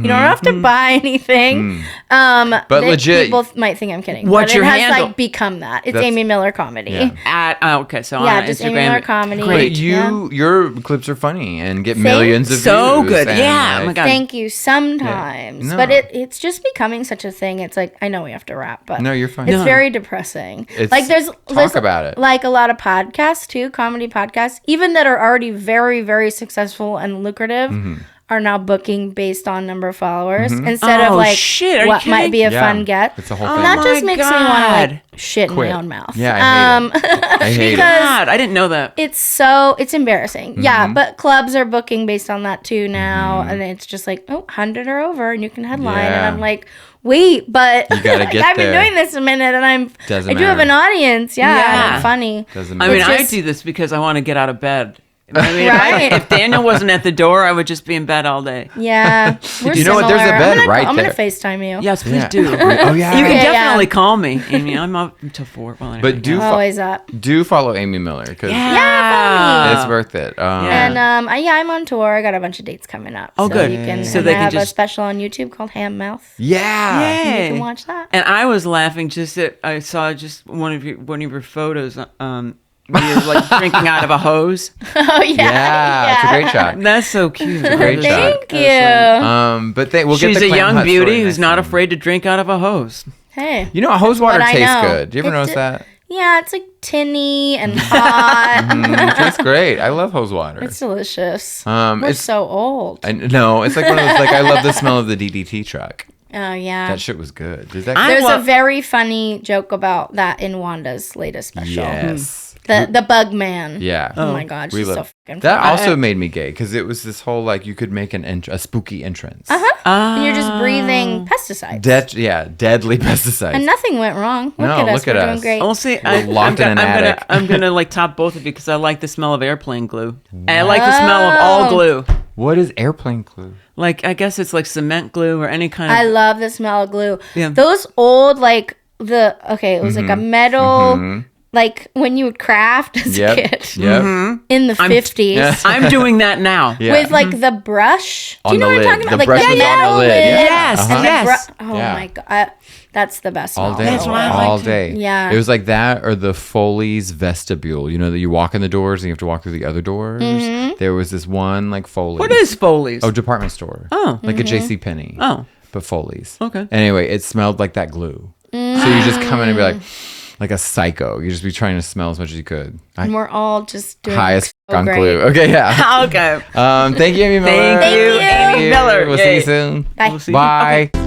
You don't have to buy anything. But legit- people might think I'm kidding. What's but your it has handle? like become that. It's That's- Amy Miller Comedy. Yeah. Okay, so Yeah, on just Instagram. Amy Miller Comedy. Great. But your clips are funny and get millions of So views. good. and, Yeah. Oh my like, God. Thank you. Sometimes, No. but it's just becoming such a thing. It's like, I know we have to wrap, but No, you're fine. It's No. very depressing. It's- like there's about it. Like a lot of podcasts too, comedy podcasts, even that are already very very successful and lucrative. Mm-hmm. Are now booking based on number of followers instead Oh, of like shit, are you what might kidding? be a Yeah, fun get. it's a whole And thing. that Oh just my makes me want to God. like shit in Quit. my own mouth. Yeah, I hate it. I hate it. God, I didn't know that. It's embarrassing. Yeah, Mm-hmm. but clubs are booking based on that too now. And it's just like, 100 or over and you can headline. Yeah. And I'm like, wait, but You gotta get I've been there. doing this a minute and Doesn't I do have matter. an audience. Yeah, and Yeah. I'm funny. Doesn't I matter. mean, It's I just- do this because I want to get out of bed. I mean, Right. if Daniel wasn't at the door, I would just be in bed all day. Yeah. We're You know what? There's a similar. bed I'm gonna, right I'm there. going to FaceTime you. Yes, please Yeah. do. Oh yeah. You can Yeah, definitely yeah. call me, Amy. I'm up until 4. Well, anyway, But do Always up. do follow Amy Miller because Yeah. it's worth it. And I'm on tour. I got a bunch of dates coming up. Oh, so good. You can, So and they I can have a just- special on YouTube called Ham Mouth. yeah. Yay. You can watch that. And I was laughing just at I saw just one of your photos. You're like drinking out of a hose. Oh, yeah. Yeah, it's a great shot. That's so cute. Great shot. Thank you. But we'll She's get the a Clam young Hut beauty story who's next not time. afraid to drink out of a hose. Hey. You know, hose water But I tastes know. good. Do you ever It notice d- that? Yeah, it's like tinny and hot. It tastes great. I love hose water. It's delicious. Um, We're it's- so old. No, it's like one of those. Like I love the smell of the DDT truck. Oh, yeah. That shit was good. Does that? There's love- a very funny joke about that in Wanda's latest special. Yes. The Bug Man. Yeah. Oh, my God. We She's so love fucking that. funny. Also made me gay because it was this whole like you could make a spooky entrance. And you're just breathing pesticides. Deadly pesticides. And nothing went wrong. No, Look at us. look at We're us. doing great. We'll see. We're locked in an attic. I'm gonna like top both of you because I like the smell of airplane glue. And I like the smell of all glue. What is airplane glue? Like I guess it's like cement glue or any kind of. I love the smell of glue. Yeah. Those old, like, it was like a metal, like when you would craft as a kid Yep. in the 50s. yeah. I'm doing that now. Yeah. With like the brush. Do On you know the what I'm lid. talking about? The Like brush was on the metal lid. Yeah. Yes, Uh-huh. And the yes. oh Yeah. my God. That's the best smell. All day. That's what I all like day. Yeah. It was like that or the Foley's vestibule. You know that you walk in the doors and you have to walk through the other doors. There was this one like Foley's. What is Foley's? Oh, department store. Oh. Like a J.C. Penney. Oh. But Foley's. Okay. Anyway, it smelled like that glue. So you just come in and be like a psycho. You just be trying to smell as much as you could. And we're all just doing High as so on great. glue. Okay, yeah. Okay. Thank you, Amy Miller. Thank you, Thank you. Amy Miller. We'll see Yay. you soon. Bye. We'll see you- Bye. Okay.